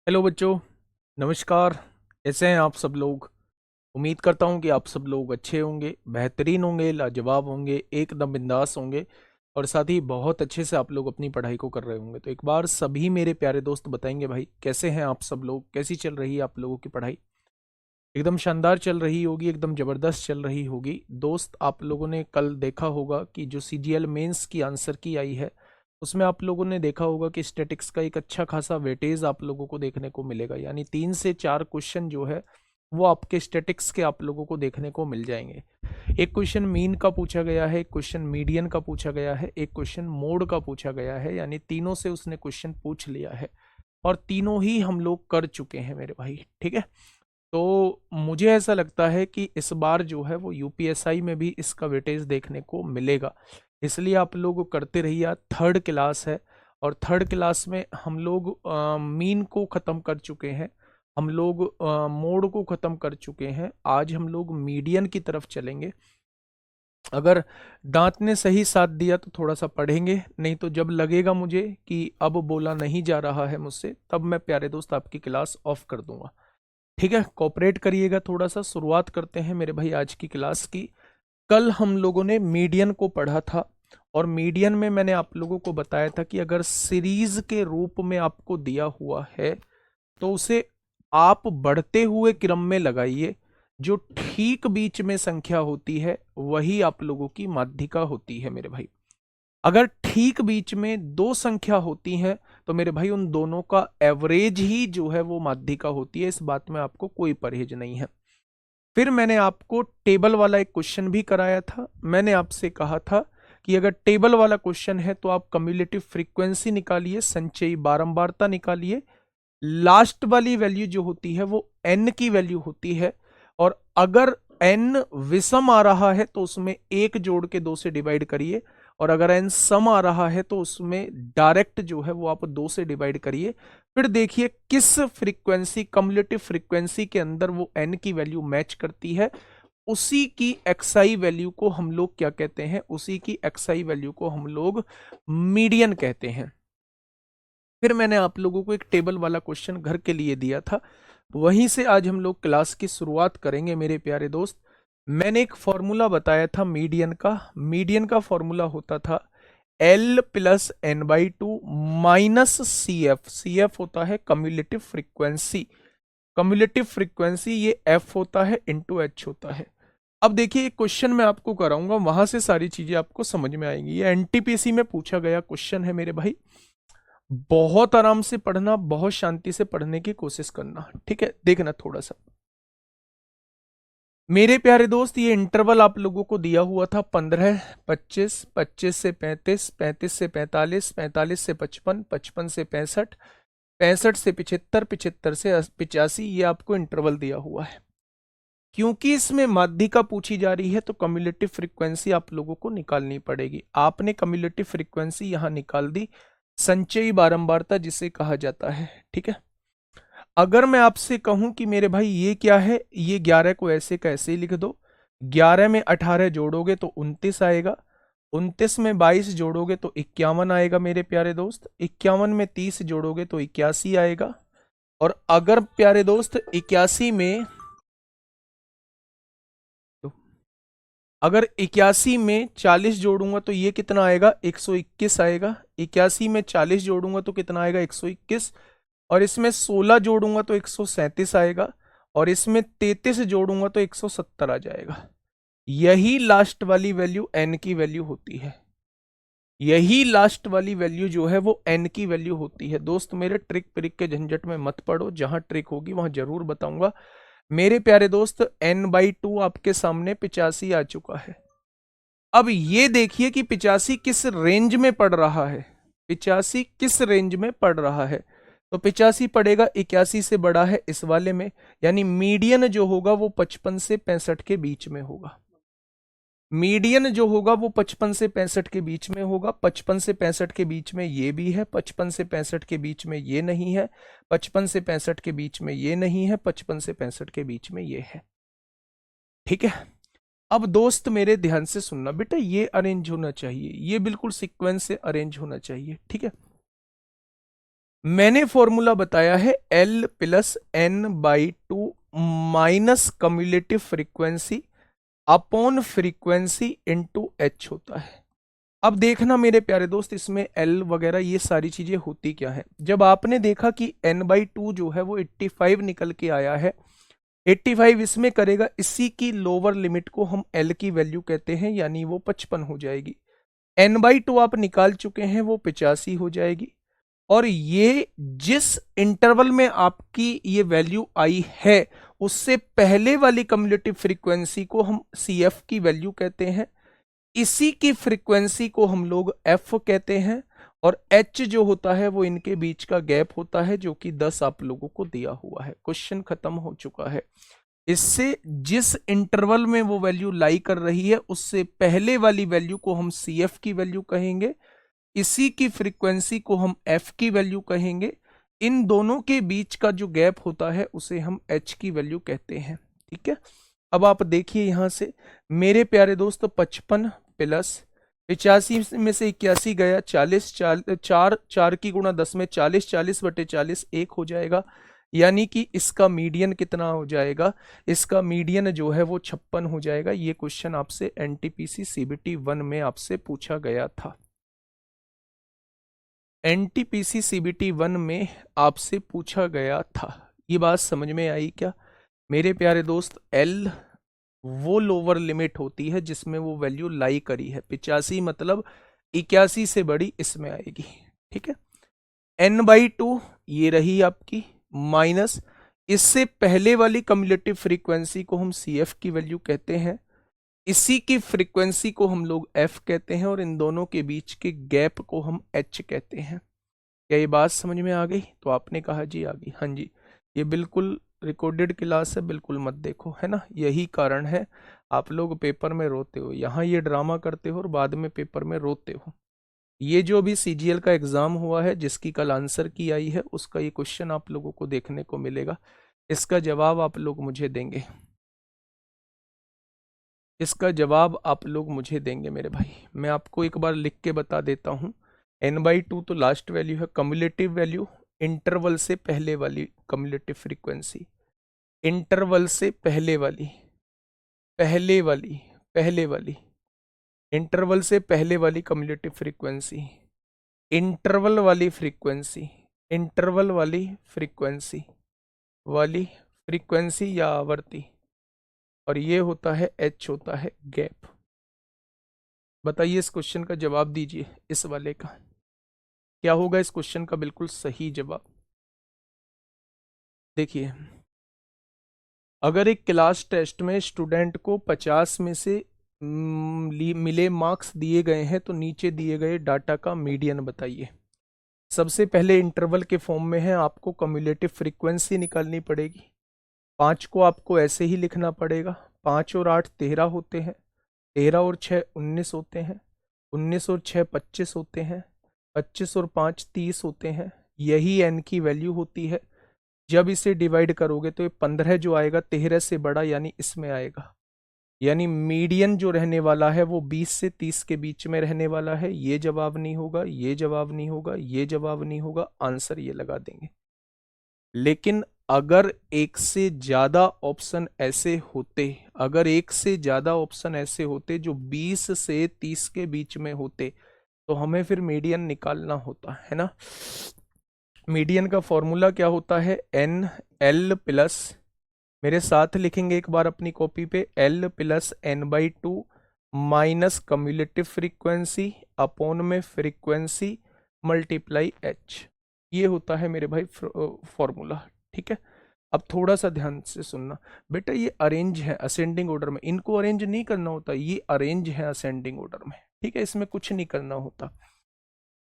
Hello बच्चों, नमस्कार। कैसे हैं आप सब लोग? उम्मीद करता हूं कि आप सब लोग अच्छे होंगे, बेहतरीन होंगे, लाजवाब होंगे, एकदम बिंदास होंगे और साथ ही बहुत अच्छे से आप लोग अपनी पढ़ाई को कर रहे होंगे। तो एक बार सभी मेरे प्यारे दोस्त बताएंगे भाई, कैसे हैं आप सब लोग? कैसी चल रही है आप लोगों की पढ़ाई? एकदम शानदार चल रही होगी, एकदम ज़बरदस्त चल रही होगी। दोस्त, आप लोगों ने कल देखा होगा कि जो सीजीएल मेंस की आंसर की आई है, उसमें आप लोगों ने देखा होगा कि स्टैटिक्स का एक अच्छा खासा वेटेज आप लोगों को देखने को मिलेगा। यानी 3 से 4 क्वेश्चन जो है वो आपके स्टैटिक्स के आप लोगों को देखने को मिल जाएंगे। एक क्वेश्चन मीन का पूछा गया है, एक क्वेश्चन मीडियन का पूछा गया है, एक क्वेश्चन मोड का पूछा गया है। यानी तीनों से उसने क्वेश्चन पूछ लिया है और तीनों ही हम लोग कर चुके हैं मेरे भाई। ठीक है, तो मुझे ऐसा लगता है कि इस बार जो है वो यूपीएसआई में भी इसका वेटेज देखने को मिलेगा। इसलिए आप लोग करते रहिए। थर्ड क्लास है और थर्ड क्लास में हम लोग मीन को ख़त्म कर चुके हैं, हम लोग मोड को ख़त्म कर चुके हैं। आज हम लोग मीडियन की तरफ चलेंगे। अगर दांत ने सही साथ दिया तो थोड़ा सा पढ़ेंगे, नहीं तो जब लगेगा मुझे कि अब बोला नहीं जा रहा है मुझसे, तब मैं प्यारे दोस्त आपकी क्लास ऑफ कर दूंगा। ठीक है, कोऑपरेट करिएगा थोड़ा सा। शुरुआत करते हैं मेरे भाई आज की क्लास की। कल हम लोगों ने मीडियन को पढ़ा था और मीडियन में मैंने आप लोगों को बताया था कि अगर सीरीज के रूप में आपको दिया हुआ है तो उसे आप बढ़ते हुए क्रम में लगाइए। जो ठीक बीच में संख्या होती है वही आप लोगों की माध्यिका होती है मेरे भाई। अगर ठीक बीच में दो संख्या होती हैं तो मेरे भाई उन दोनों का एवरेज ही जो है वो माध्यिका होती है। इस बात में आपको कोई परहेज नहीं है। फिर मैंने आपको टेबल वाला एक क्वेश्चन भी कराया था। मैंने आपसे कहा था कि अगर टेबल वाला क्वेश्चन है तो आप कम्युलेटिव फ्रीक्वेंसी निकालिए, संचयी बारंबारता निकालिए। लास्ट वाली वैल्यू जो होती है वो n की वैल्यू होती है और अगर n विषम आ रहा है तो उसमें एक जोड़ के 2 से डिवाइड करिए और अगर n सम आ रहा है तो उसमें डायरेक्ट जो है वो आप 2 से डिवाइड करिए। फिर देखिए किस फ्रीक्वेंसी, कम्युलेटिव फ्रीक्वेंसी के अंदर वो n की वैल्यू मैच करती है। उसी की एक्सआई वैल्यू को हम लोग क्या कहते हैं? उसी की एक्सआई वैल्यू को हम लोग मीडियन कहते हैं। फिर मैंने आप लोगों को एक टेबल वाला क्वेश्चन घर के लिए दिया था, वहीं से आज हम लोग क्लास की शुरुआत करेंगे मेरे प्यारे दोस्त। मैंने एक फॉर्मूला बताया था मीडियन का। मीडियन का फॉर्मूला होता था L plus N by two minus C F. C F होता है कम्युलेटिव फ्रीक्वेंसी। कम्युलेटिव फ्रीक्वेंसी ये एफ होता है इंटू एच होता है। अब देखिए एक क्वेश्चन मैं आपको कराऊंगा, वहां से सारी चीजें आपको समझ में आएंगी। ये एनटीपीसी में पूछा गया क्वेश्चन है मेरे भाई। बहुत आराम से पढ़ना, बहुत शांति से पढ़ने की कोशिश करना। ठीक है, देखना थोड़ा सा मेरे प्यारे दोस्त। ये इंटरवल आप लोगों को दिया हुआ था 15, 25, 25 से 35, 35 से 45, 45 से 55, 55 से 65, 65 से 75, 75 से 85। ये आपको इंटरवल दिया हुआ है। क्योंकि इसमें माध्यिका पूछी जा रही है तो कम्युलेटिव फ्रीक्वेंसी आप लोगों को निकालनी पड़ेगी। आपने कम्युलेटिव फ्रीक्वेंसी यहां निकाल दी, संचयी बारंबारता जिसे कहा जाता है। ठीक है, अगर मैं आपसे कहूं कि मेरे भाई ये क्या है, ये 11 को ऐसे का ऐसे ही लिख दो। 11 में 18 जोड़ोगे तो 29 आएगा, 29 में 22 जोड़ोगे तो 51 आएगा मेरे प्यारे दोस्त, 51 में 30 जोड़ोगे तो 81 आएगा। और अगर प्यारे दोस्त 81 में, अगर 81 में 40 जोड़ूंगा तो ये कितना आएगा? 121 आएगा। 81 में 40 जोड़ूंगा तो कितना आएगा? 121। और इसमें 16 जोड़ूंगा तो 137 आएगा और इसमें 33 जोड़ूंगा तो 170 आ जाएगा। यही लास्ट वाली वैल्यू n की वैल्यू होती है। यही लास्ट वाली वैल्यू जो है वो n की वैल्यू होती है। दोस्त मेरे ट्रिक प्रिक के झंझट में मत पड़ो, जहां ट्रिक होगी वहां जरूर बताऊंगा। मेरे प्यारे दोस्त n/2 आपके सामने 85 आ चुका है। अब ये देखिए कि 85 किस रेंज में पड़ रहा है। 85 किस रेंज में पड़ रहा है? तो 85 पड़ेगा 81 से बड़ा है इस वाले में। यानी मीडियन जो होगा वो 55 से 65 के बीच में होगा। मीडियन जो होगा वो 55 से 65 के बीच में होगा। 55 से 65 के बीच में ये भी है, 55 से 65 के बीच में ये नहीं है, 55 से 65 के बीच में ये नहीं है, 55 से 65 के बीच में ये है। ठीक है, अब दोस्त मेरे ध्यान से सुनना बेटा, ये अरेंज होना चाहिए, ये बिल्कुल सीक्वेंस से अरेंज होना चाहिए। ठीक है, मैंने फॉर्मूला बताया है L plus N by two minus cumulative frequency upon frequency into H होता है। अब देखना मेरे प्यारे दोस्त, इसमें L वगैरह ये सारी चीजें होती क्या है। जब आपने देखा कि n बाई टू जो है वो 85 निकल के आया है, 85 इसमें करेगा, इसी की लोअर लिमिट को हम L की वैल्यू कहते हैं, यानी वो 55 हो जाएगी। n बाई टू आप निकाल चुके हैं, वो 85 हो जाएगी। और ये जिस इंटरवल में आपकी ये वैल्यू आई है, उससे पहले वाली कम्युलेटिव फ्रीक्वेंसी को हम CF की वैल्यू कहते हैं, इसी की फ्रीक्वेंसी को हम लोग F कहते हैं, और H जो होता है वो इनके बीच का गैप होता है, जो कि 10 आप लोगों को दिया हुआ है। क्वेश्चन खत्म हो चुका है। इससे जिस इंटरवल में वो वैल्यू लाई कर रही है, उससे पहले वाली वैल्यू को हम CF की वैल्यू कहेंगे, इसी की फ्रीक्वेंसी को हम F की वैल्यू कहेंगे, इन दोनों के बीच का जो गैप होता है उसे हम H की वैल्यू कहते हैं। ठीक है, अब आप देखिए यहां से मेरे प्यारे दोस्त, 55 प्लस 85 में से 81 गया, 40 4 की गुणा 10 में 40, 40 बटे 40 1 हो जाएगा, यानी कि इसका मीडियन कितना हो जाएगा, इसका मीडियन जो है वो 56 हो जाएगा। ये क्वेश्चन आपसे NTPC CBT 1 में आपसे पूछा गया था। NTPC CBT 1 में आपसे पूछा गया था। ये बात समझ में आई क्या मेरे प्यारे दोस्त? L वो लोअर लिमिट होती है जिसमें वो वैल्यू लाई करी है, 85 मतलब 81 से बड़ी इसमें आएगी। ठीक है, n बाई टू ये रही आपकी, माइनस इससे पहले वाली कम्युलेटिव फ्रीक्वेंसी को हम CF की वैल्यू कहते हैं, इसी की फ्रीक्वेंसी को हम लोग F कहते हैं, और इन दोनों के बीच के गैप को हम H कहते हैं। क्या ये बात समझ में आ गई? तो आपने कहा जी आ गई। हाँ जी, ये बिल्कुल रिकॉर्डेड क्लास है, बिल्कुल मत देखो, है ना। यही कारण है आप लोग पेपर में रोते हो, यहाँ ये ड्रामा करते हो और बाद में पेपर में रोते हो। ये जो भी CGL का एग्जाम हुआ है, जिसकी कल आंसर की आई है, उसका ये क्वेश्चन आप लोगों को देखने को मिलेगा। इसका जवाब आप लोग मुझे देंगे, इसका जवाब आप लोग मुझे देंगे मेरे भाई। मैं आपको एक बार लिख के बता देता हूँ। n बाई टू तो लास्ट वैल्यू है, कम्युलेटिव वैल्यू इंटरवल से पहले वाली कम्युलेटिव फ्रीक्वेंसी, इंटरवल से पहले वाली, पहले वाली, पहले वाली, इंटरवल से पहले वाली कम्युलेटिव फ्रीक्वेंसी, इंटरवल वाली फ्रीक्वेंसी, इंटरवल वाली फ्रीक्वेंसी, वाली फ्रीक्वेंसी या आवर्ती, और ये होता है H, होता है गैप। बताइए इस क्वेश्चन का जवाब दीजिए, इस वाले का क्या होगा इस क्वेश्चन का बिल्कुल सही जवाब? देखिए, अगर एक क्लास टेस्ट में स्टूडेंट को 50 में से मिले मार्क्स दिए गए हैं, तो नीचे दिए गए डाटा का मीडियन बताइए। सबसे पहले इंटरवल के फॉर्म में है, आपको कम्युलेटिव फ्रीक्वेंसी निकालनी पड़ेगी। 5 को आपको ऐसे ही लिखना पड़ेगा, 5 और 8 13 होते हैं, 13 और 6 19 होते हैं, 19 और 6 25 होते हैं, 25 और 5 30 होते हैं। यही n की वैल्यू होती है। जब इसे डिवाइड करोगे तो ये 15 जो आएगा 13 से बड़ा, यानी इसमें आएगा। यानी मीडियन जो रहने वाला है वो 20 से 30 के बीच में रहने वाला है। ये जवाब नहीं होगा, ये जवाब नहीं होगा, ये जवाब नहीं होगा, आंसर ये लगा देंगे। लेकिन अगर एक से ज्यादा ऑप्शन ऐसे होते, अगर एक से ज्यादा ऑप्शन ऐसे होते जो 20 से 30 के बीच में होते, तो हमें फिर मीडियन निकालना होता है ना। मीडियन का फॉर्मूला क्या होता है? NL प्लस, मेरे साथ लिखेंगे एक बार अपनी कॉपी पे, L plus n by two minus cumulative frequency upon में फ्रीक्वेंसी मल्टीप्लाई H। ये होता है मेरे भाई फॉर्मूला। ठीक है, अब थोड़ा सा ध्यान से सुनना बेटा, ये अरेंज है असेंडिंग ऑर्डर में, इनको अरेंज नहीं करना होता, ये अरेंज है असेंडिंग ऑर्डर में। ठीक है, इसमें कुछ नहीं करना होता।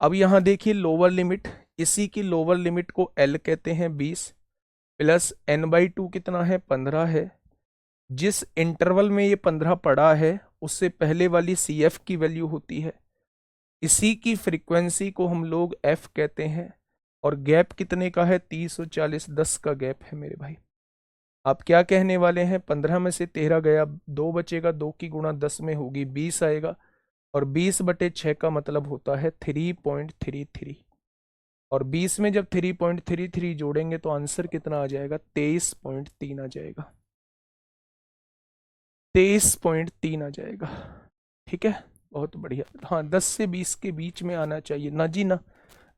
अब यहां देखिए लोअर लिमिट, इसी की लोअर लिमिट को L कहते हैं 20, प्लस n बाई टू कितना है? 15 है। जिस इंटरवल में ये 15 पड़ा है, उससे पहले वाली CF की वैल्यू होती है, इसी की फ्रीक्वेंसी को हम लोग F कहते हैं, और गैप कितने का है? 30 और 40, 10 का गैप है मेरे भाई। आप क्या कहने वाले हैं? 15 में से 13 गया, 2 बचेगा, 2 की गुणा 10 में होगी 20 आएगा, और 20 बटे 6 का मतलब होता है 3.33। और 20 में जब 3.33 जोड़ेंगे तो आंसर कितना आ जाएगा? 23.3 आ जाएगा। 23.3 आ जाएगा। ठीक है, बहुत बढ़िया। हाँ, 10 से 20 के बीच में आना चाहिए ना जी ना,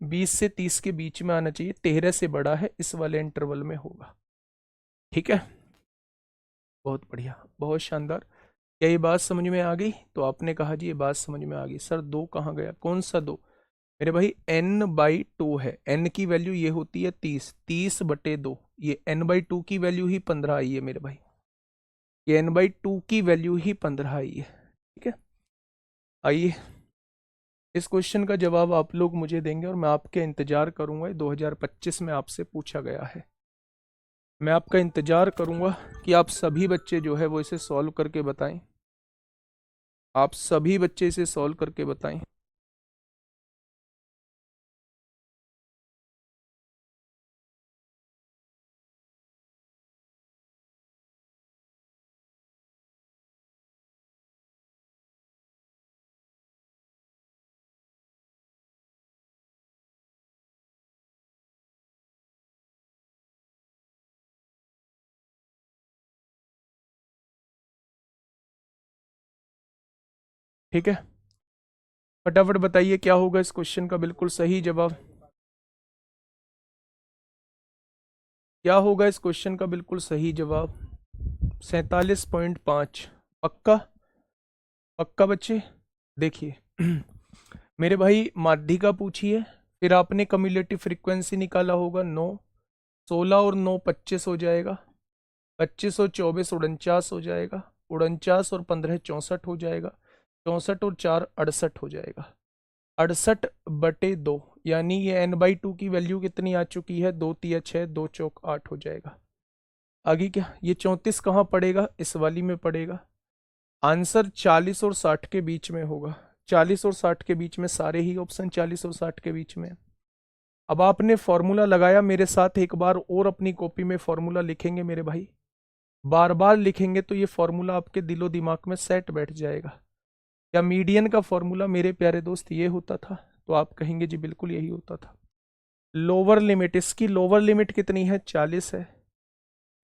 20 से 30 के बीच में आना चाहिए। 13 से बड़ा है, इस वाले इंटरवल में होगा। ठीक है, बहुत बढ़िया, बहुत शानदार। क्या ये बात समझ में आ गई? तो आपने कहा जी ये बात समझ में आ गई। सर दो कहाँ गया? कौन सा दो? मेरे भाई n/2 है। n की वैल्यू ये होती है 30, 30/2। ये n/2 की वैल्यू ही 15 आई है मेरे भाई, ये n/2 की वैल्यू ही 15 आई है। ठीक है, आइए इस क्वेश्चन का जवाब आप लोग मुझे देंगे और मैं आपके इंतजार करूंगा। 2025 में आपसे पूछा गया है। मैं आपका इंतजार करूंगा कि आप सभी बच्चे जो है वो इसे सॉल्व करके बताएं। आप सभी बच्चे इसे सॉल्व करके बताएं। ठीक है, फटाफट बताइए क्या होगा इस क्वेश्चन का बिल्कुल सही जवाब। क्या होगा इस क्वेश्चन का बिल्कुल सही जवाब? 47.5। पक्का? पक्का बच्चे? देखिए मेरे भाई माध्यिका पूछिए, फिर आपने कम्युलेटिव फ्रीक्वेंसी निकाला होगा 9, 16 और 9 25 हो जाएगा, 25 और 24 49 हो जाएगा, 49 और 15 64 हो जाएगा, 64 और 4 68 हो जाएगा। 68/2, यानी ये n/2 की वैल्यू कितनी आ चुकी है? 2 तिया 6, 2 चौक 8 हो जाएगा। आगे क्या? ये 34 कहाँ पड़ेगा? इस वाली में पड़ेगा। आंसर 40 और 60 के बीच में होगा। 40 और 60 के बीच में, सारे ही ऑप्शन 40 और 60 के बीच में। अब आपने फॉर्मूला लगाया मेरे साथ, एक बार और अपनी कॉपी में फॉर्मूला लिखेंगे मेरे भाई। बार बार लिखेंगे तो ये फॉर्मूला आपके दिलो दिमाग में सेट बैठ जाएगा। क्या मीडियन का फॉर्मूला मेरे प्यारे दोस्त ये होता था? तो आप कहेंगे जी बिल्कुल यही होता था। लोअर लिमिट, इसकी लोअर लिमिट कितनी है? 40 है।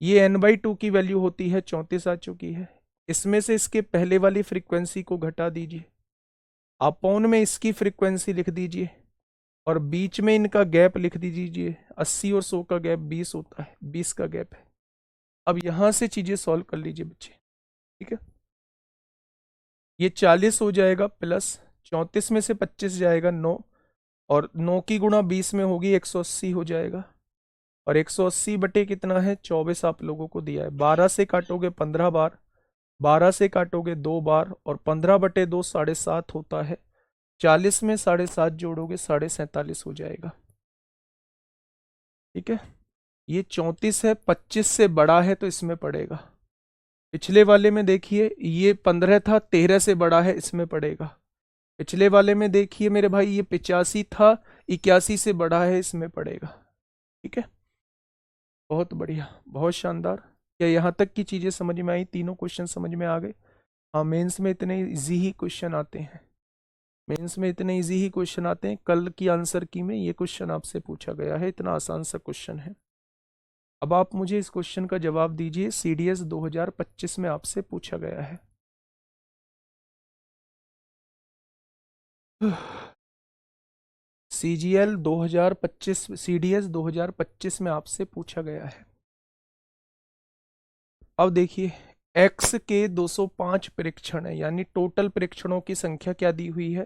ये n/2 की वैल्यू होती है 34 आ चुकी है। इसमें से इसके पहले वाली फ्रीक्वेंसी को घटा दीजिए, अपॉन में इसकी फ्रीक्वेंसी लिख दीजिए, और बीच में इनका गैप लिख दीजिए। 80 और 100 का गैप 20 होता है, 20 का गैप है। अब यहां से चीजें सॉल्व कर लीजिए बच्चे। ठीक है, ये 40 हो जाएगा, प्लस 34 में से 25 जाएगा 9, और 9 की गुणा 20 में होगी 180 हो जाएगा। और 180 बटे कितना है? 24 आप लोगों को दिया है। 12 से काटोगे 15 बार, 12 से काटोगे 2 बार, और 15/2 7.5 होता है। 40 में 7.5 जोड़ोगे 47.5 हो जाएगा। ठीक है, ये 34 है, 25 से बड़ा है तो इसमें पड़ेगा। पिछले वाले में देखिए ये 15 था, 13 से बड़ा है, इसमें पड़ेगा। पिछले वाले में देखिए मेरे भाई ये 85 था, 81 से बड़ा है, इसमें पड़ेगा। ठीक है, बहुत बढ़िया, बहुत शानदार। क्या यहाँ तक की चीजें समझ में आई? तीनों क्वेश्चन समझ में आ गए? हाँ, मेंस में इतने इजी ही क्वेश्चन आते हैं। मेंस में इतने इजी ही क्वेश्चन आते हैं। कल की आंसर की में ये क्वेश्चन आपसे पूछा गया है, इतना आसान सा क्वेश्चन है। अब आप मुझे इस क्वेश्चन का जवाब दीजिए। CDS 2025 में आपसे पूछा गया है। CGL 2025, CDS 2025 में आपसे पूछा गया है। अब देखिए, x के 205 प्रेक्षण है, यानी टोटल प्रेक्षणों की संख्या क्या दी हुई है?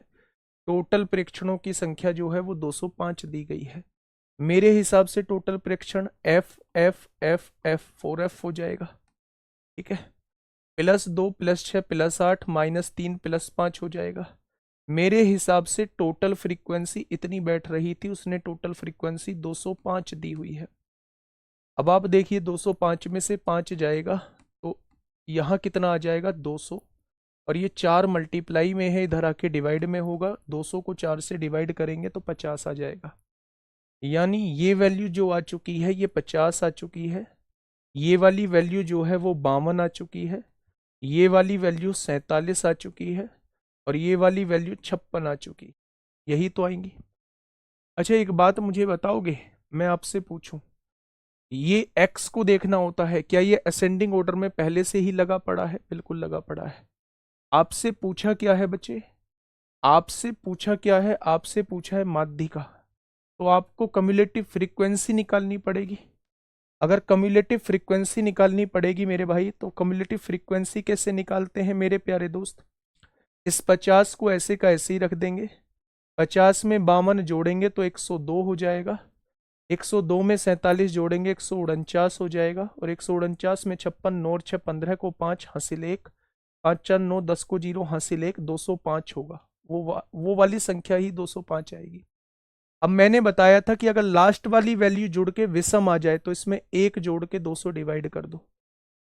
टोटल प्रेक्षणों की संख्या जो है वो 205 दी गई है। मेरे हिसाब से टोटल प्रेक्षण F F F F 4F हो जाएगा। ठीक है, +2 +6 +8 -3 +5 हो जाएगा। मेरे हिसाब से टोटल फ्रीक्वेंसी इतनी बैठ रही थी, उसने टोटल फ्रीक्वेंसी 205 दी हुई है। अब आप देखिए 205 में से 5 जाएगा तो यहाँ कितना आ जाएगा? 200, और ये 4 मल्टीप्लाई में है, इधर आके डिवाइड में होगा। 200 को 4 से डिवाइड करेंगे तो 50 आ जाएगा। यानी ये वैल्यू जो आ चुकी है ये 50 आ चुकी है। ये वाली वैल्यू जो है वो 52 आ चुकी है। ये वाली वैल्यू 47 आ चुकी है, और ये वाली वैल्यू 56 आ चुकी। यही तो आएंगी। अच्छा एक बात मुझे बताओगे, मैं आपसे पूछूं, ये एक्स को देखना होता है, क्या ये असेंडिंग ऑर्डर में पहले से ही लगा पड़ा है? बिल्कुल लगा पड़ा है। आपसे पूछा क्या है बच्चे? आपसे पूछा क्या है? आपसे पूछा है माध्यिका। तो आपको कम्युलेटिव फ्रीक्वेंसी निकालनी पड़ेगी। अगर कम्युलेटिव फ्रीक्वेंसी निकालनी पड़ेगी मेरे भाई, तो कम्युलेटिव फ्रीक्वेंसी कैसे निकालते हैं मेरे प्यारे दोस्त? इस 50 को ऐसे का ऐसे ही रख देंगे, 50 में 52 जोड़ेंगे तो 102 हो जाएगा, 102 में 47 जोड़ेंगे 149 हो जाएगा, और 149 में 56, 9 और 6 15 को 5 हासिल 1, 5 4 9 10 को 0 हासिल 1, 205 होगा। वो वाली संख्या ही 205 आएगी। अब मैंने बताया था कि अगर लास्ट वाली वैल्यू जुड़ के विषम आ जाए तो इसमें एक जोड़ के 200 डिवाइड कर दो।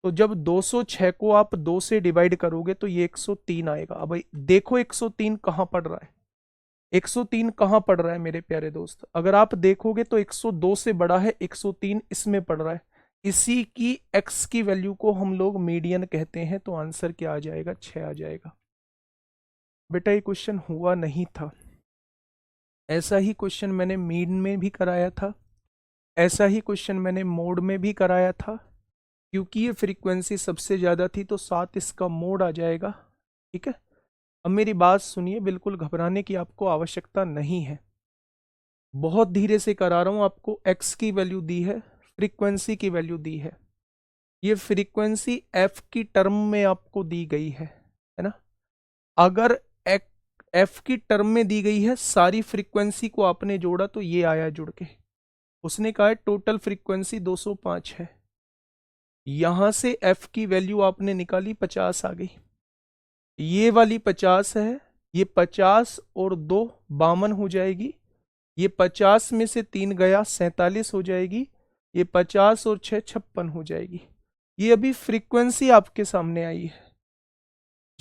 तो जब 206 को आप 2 से डिवाइड करोगे तो ये 103 आएगा। अब भाई देखो 103 कहाँ पड़ रहा है, 103 कहाँ पड़ रहा है मेरे प्यारे दोस्त? अगर आप देखोगे तो 102 से बड़ा है, 103 इसमें पड़ रहा है। इसी की x की वैल्यू को हम लोग मीडियन कहते हैं। तो आंसर क्या आ जाएगा? 6 आ जाएगा। बेटा ये क्वेश्चन हुआ नहीं था, ऐसा ही क्वेश्चन मैंने मीन में भी कराया था, ऐसा ही क्वेश्चन मैंने मोड में भी कराया था। क्योंकि ये फ्रीक्वेंसी सबसे ज्यादा थी तो 7 इसका मोड आ जाएगा। ठीक है, अब मेरी बात सुनिए, बिल्कुल घबराने की आपको आवश्यकता नहीं है। बहुत धीरे से करा रहा हूं, आपको एक्स की वैल्यू दी है, फ्रीक्वेंसी की वैल्यू दी है। ये फ्रीक्वेंसी एफ की टर्म में आपको दी गई है ना? अगर एफ की टर्म में दी गई है, सारी फ्रीक्वेंसी को आपने जोड़ा तो ये आया जुड़ के। उसने कहा है टोटल फ्रीक्वेंसी 205 है, यहां से एफ की वैल्यू आपने निकाली 50 आ गई, ये वाली 50 है, ये 50 और 2 52 हो जाएगी, ये 50 में से 3 गया 47 हो जाएगी, ये 50 और 6 56 हो जाएगी। ये अभी फ्रीक्वेंसी आपके सामने आई है।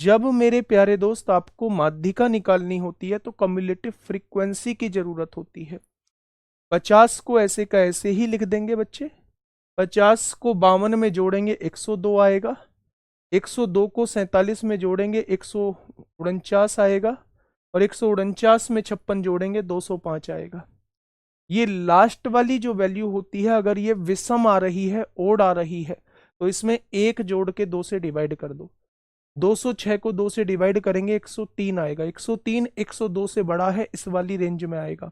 जब मेरे प्यारे दोस्त आपको माध्यिका निकालनी होती है तो कम्युलेटिव फ्रीक्वेंसी की जरूरत होती है। 50 को ऐसे का ऐसे ही लिख देंगे बच्चे, 50 को 52 में जोड़ेंगे 102 आएगा, 102 को 47 में जोड़ेंगे 149 आएगा, और 149 में 56 जोड़ेंगे 205 आएगा। ये लास्ट वाली जो वैल्यू होती है, अगर ये विषम आ रही है, ओड आ रही है, तो इसमें एक जोड़ के 2 से डिवाइड कर दो। 206 को 2 से डिवाइड करेंगे 103 आएगा, 103 102 से बड़ा है, इस वाली रेंज में आएगा।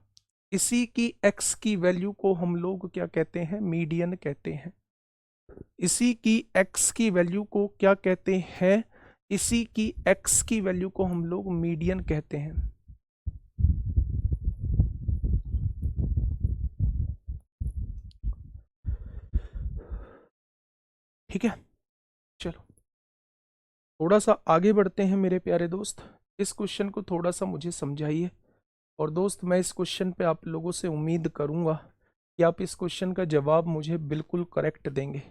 इसी की x की वैल्यू को हम लोग क्या कहते हैं? मीडियन कहते हैं। इसी की x की वैल्यू को क्या कहते हैं? इसी की x की वैल्यू को हम लोग मीडियन कहते हैं। ठीक है, चलो थोड़ा सा आगे बढ़ते हैं मेरे प्यारे दोस्त। इस क्वेश्चन को थोड़ा सा मुझे समझाइए, और दोस्त मैं इस क्वेश्चन पे आप लोगों से उम्मीद करूंगा कि आप इस क्वेश्चन का जवाब मुझे बिल्कुल करेक्ट देंगे।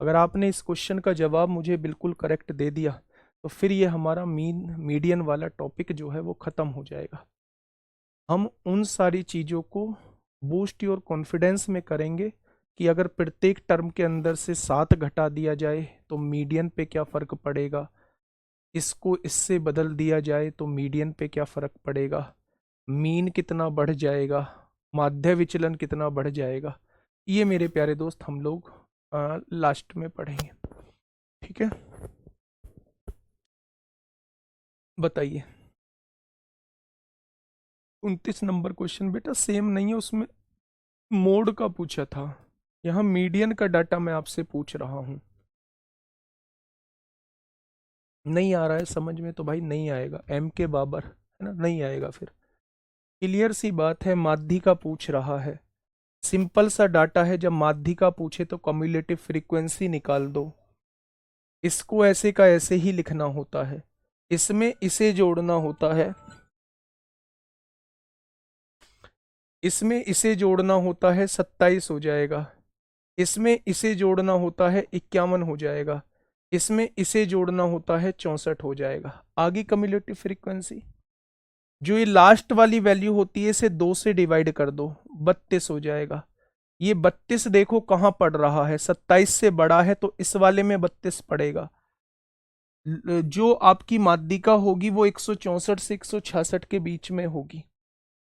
अगर आपने इस क्वेश्चन का जवाब मुझे बिल्कुल करेक्ट दे दिया तो फिर ये हमारा मीडियन वाला टॉपिक जो है वो ख़त्म हो जाएगा। हम उन सारी चीज़ों को बूस्ट योर कॉन्फिडेंस में करेंगे कि अगर प्रत्येक टर्म के अंदर से 7 घटा दिया जाए तो मीडियन पे क्या फ़र्क पड़ेगा, इसको इससे बदल दिया जाए तो मीडियन पे क्या फ़र्क पड़ेगा, मीन कितना बढ़ जाएगा, माध्य विचलन कितना बढ़ जाएगा, ये मेरे प्यारे दोस्त हम लोग लास्ट में पढ़ेंगे। ठीक है, बताइए। 29 नंबर क्वेश्चन बेटा सेम नहीं है, उसमें मोड का पूछा था, यहाँ मीडियन का डाटा मैं आपसे पूछ रहा हूँ। नहीं आ रहा है समझ में तो भाई नहीं आएगा, एम के बाबर है ना, नहीं आएगा फिर। क्लियर सी बात है, माध्यिका पूछ रहा है, सिंपल सा डाटा है, जब माध्यिका पूछे तो कम्युलेटिव फ्रीक्वेंसी निकाल दो। इसको ऐसे का ऐसे ही लिखना होता है, इसमें इसे जोड़ना होता है, इसमें इसे जोड़ना होता है 27 हो जाएगा, इसमें इसे जोड़ना होता है 51 हो जाएगा, इसमें इसे जोड़ना होता है 64 हो जाएगा। आगे कम्युलेटिव फ्रीक्वेंसी, जो ये लास्ट वाली वैल्यू होती है इसे 2 से डिवाइड कर दो, 32 हो जाएगा। ये 32 देखो कहाँ पड़ रहा है, 27 से बड़ा है तो इस वाले में 32 पड़ेगा। जो आपकी माध्यिका होगी वो 164 से 166 के बीच में होगी।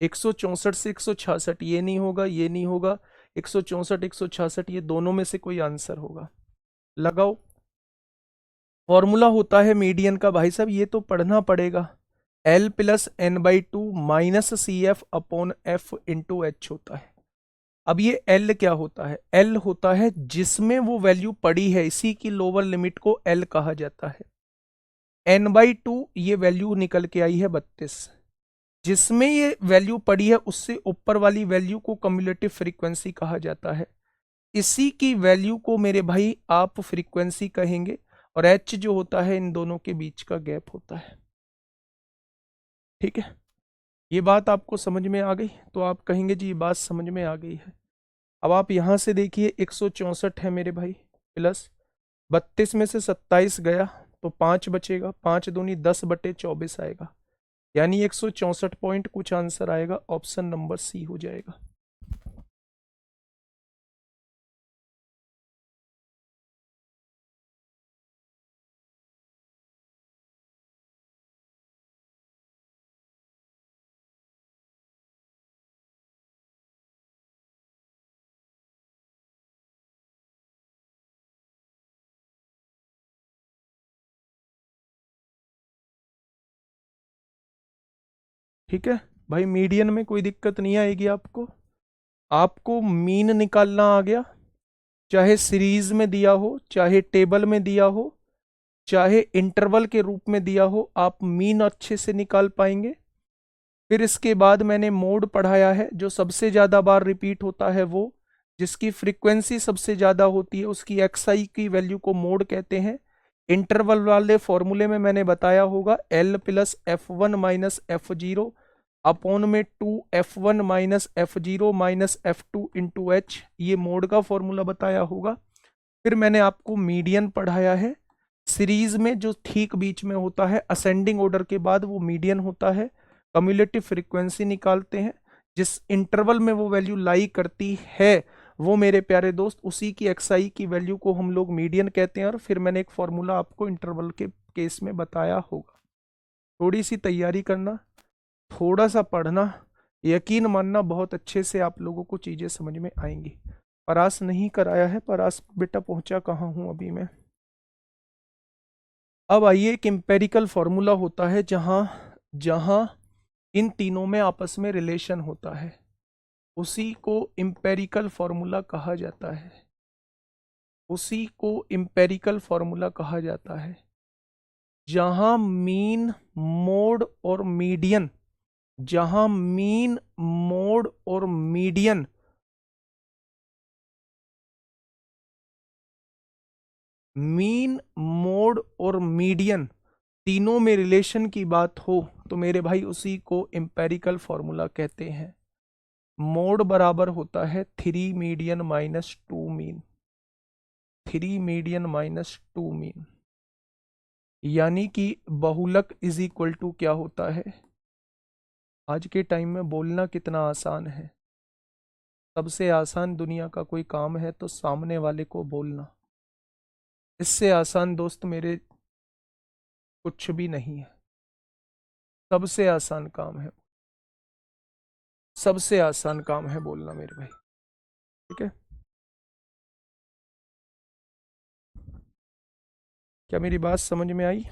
164 से 166 ये नहीं होगा, ये नहीं होगा, 164 166 ये दोनों में से कोई आंसर होगा। लगाओ। फॉर्मूला होता है मीडियन का भाई साहब, ये तो पढ़ना पड़ेगा। L plus N by two minus C F upon F into H होता है। अब ये L क्या होता है? L होता है जिसमें वो वैल्यू पड़ी है, इसी की लोअर लिमिट को L कहा जाता है। n बाई टू ये वैल्यू निकल के आई है 32, जिसमें ये वैल्यू पड़ी है उससे ऊपर वाली वैल्यू को कम्युलेटिव फ्रीक्वेंसी कहा जाता है। इसी की वैल्यू को मेरे भाई आप फ्रीक्वेंसी कहेंगे, और h जो होता है इन दोनों के बीच का गैप होता है। ठीक है, ये बात आपको समझ में आ गई? तो आप कहेंगे जी ये बात समझ में आ गई है। अब आप यहां से देखिए 164 है मेरे भाई, प्लस 32 में से 27 गया तो 5 बचेगा, 5 दूनी 10/24 आएगा, यानी 164 पॉइंट कुछ आंसर आएगा, ऑप्शन नंबर सी हो जाएगा। ठीक है भाई, मीडियन में कोई दिक्कत नहीं आएगी आपको। आपको मीन निकालना आ गया, चाहे सीरीज में दिया हो, चाहे टेबल में दिया हो, चाहे इंटरवल के रूप में दिया हो, आप मीन अच्छे से निकाल पाएंगे। फिर इसके बाद मैंने मोड पढ़ाया है, जो सबसे ज़्यादा बार रिपीट होता है वो, जिसकी फ्रीक्वेंसी सबसे ज़्यादा होती है उसकी एक्सआई की वैल्यू को मोड कहते हैं। इंटरवल वाले फॉर्मूले में मैंने बताया होगा L plus F one minus F zero upon में 2f1 minus F zero minus F two into H, ये मोड का फॉर्मूला बताया होगा। फिर मैंने आपको मीडियन पढ़ाया है, सीरीज में जो ठीक बीच में होता है, असेंडिंग ऑर्डर के बाद वो मीडियन होता है। कम्युलेटिव फ्रीक्वेंसी निकालते हैं, जिस इंटरवल में वो वैल्यू लाई करती है वो मेरे प्यारे दोस्त उसी की एक्सआई की वैल्यू को हम लोग मीडियन कहते हैं। और फिर मैंने एक फॉर्मूला आपको इंटरवल के केस में बताया होगा। थोड़ी सी तैयारी करना, थोड़ा सा पढ़ना, यकीन मानना बहुत अच्छे से आप लोगों को चीजें समझ में आएंगी। परास नहीं कराया है, परास बेटा पहुंचा कहाँ हूं अभी मैं। अब आइए, एक एम्पेरिकल फॉर्मूला होता है जहां जहां इन तीनों में आपस में रिलेशन होता है, उसी को एम्पेरिकल फॉर्मूला कहा जाता है, उसी को एम्पेरिकल फॉर्मूला कहा जाता है। जहां मीन, मोड और मीडियन, जहां मीन, मोड और मीडियन मीन, मोड और मीडियन तीनों में रिलेशन की बात हो तो मेरे भाई उसी को एम्पेरिकल फॉर्मूला कहते हैं। मोड बराबर होता है 3 median minus 2 mean, 3 median minus 2 mean, यानी कि बहुलक इज इक्वल टू क्या होता है? आज के टाइम में बोलना कितना आसान है, सबसे आसान दुनिया का कोई काम है तो सामने वाले को बोलना, इससे आसान दोस्त मेरे कुछ भी नहीं है। सबसे आसान काम है, सबसे आसान काम है बोलना मेरे भाई। ठीक है, क्या मेरी बात समझ में आई?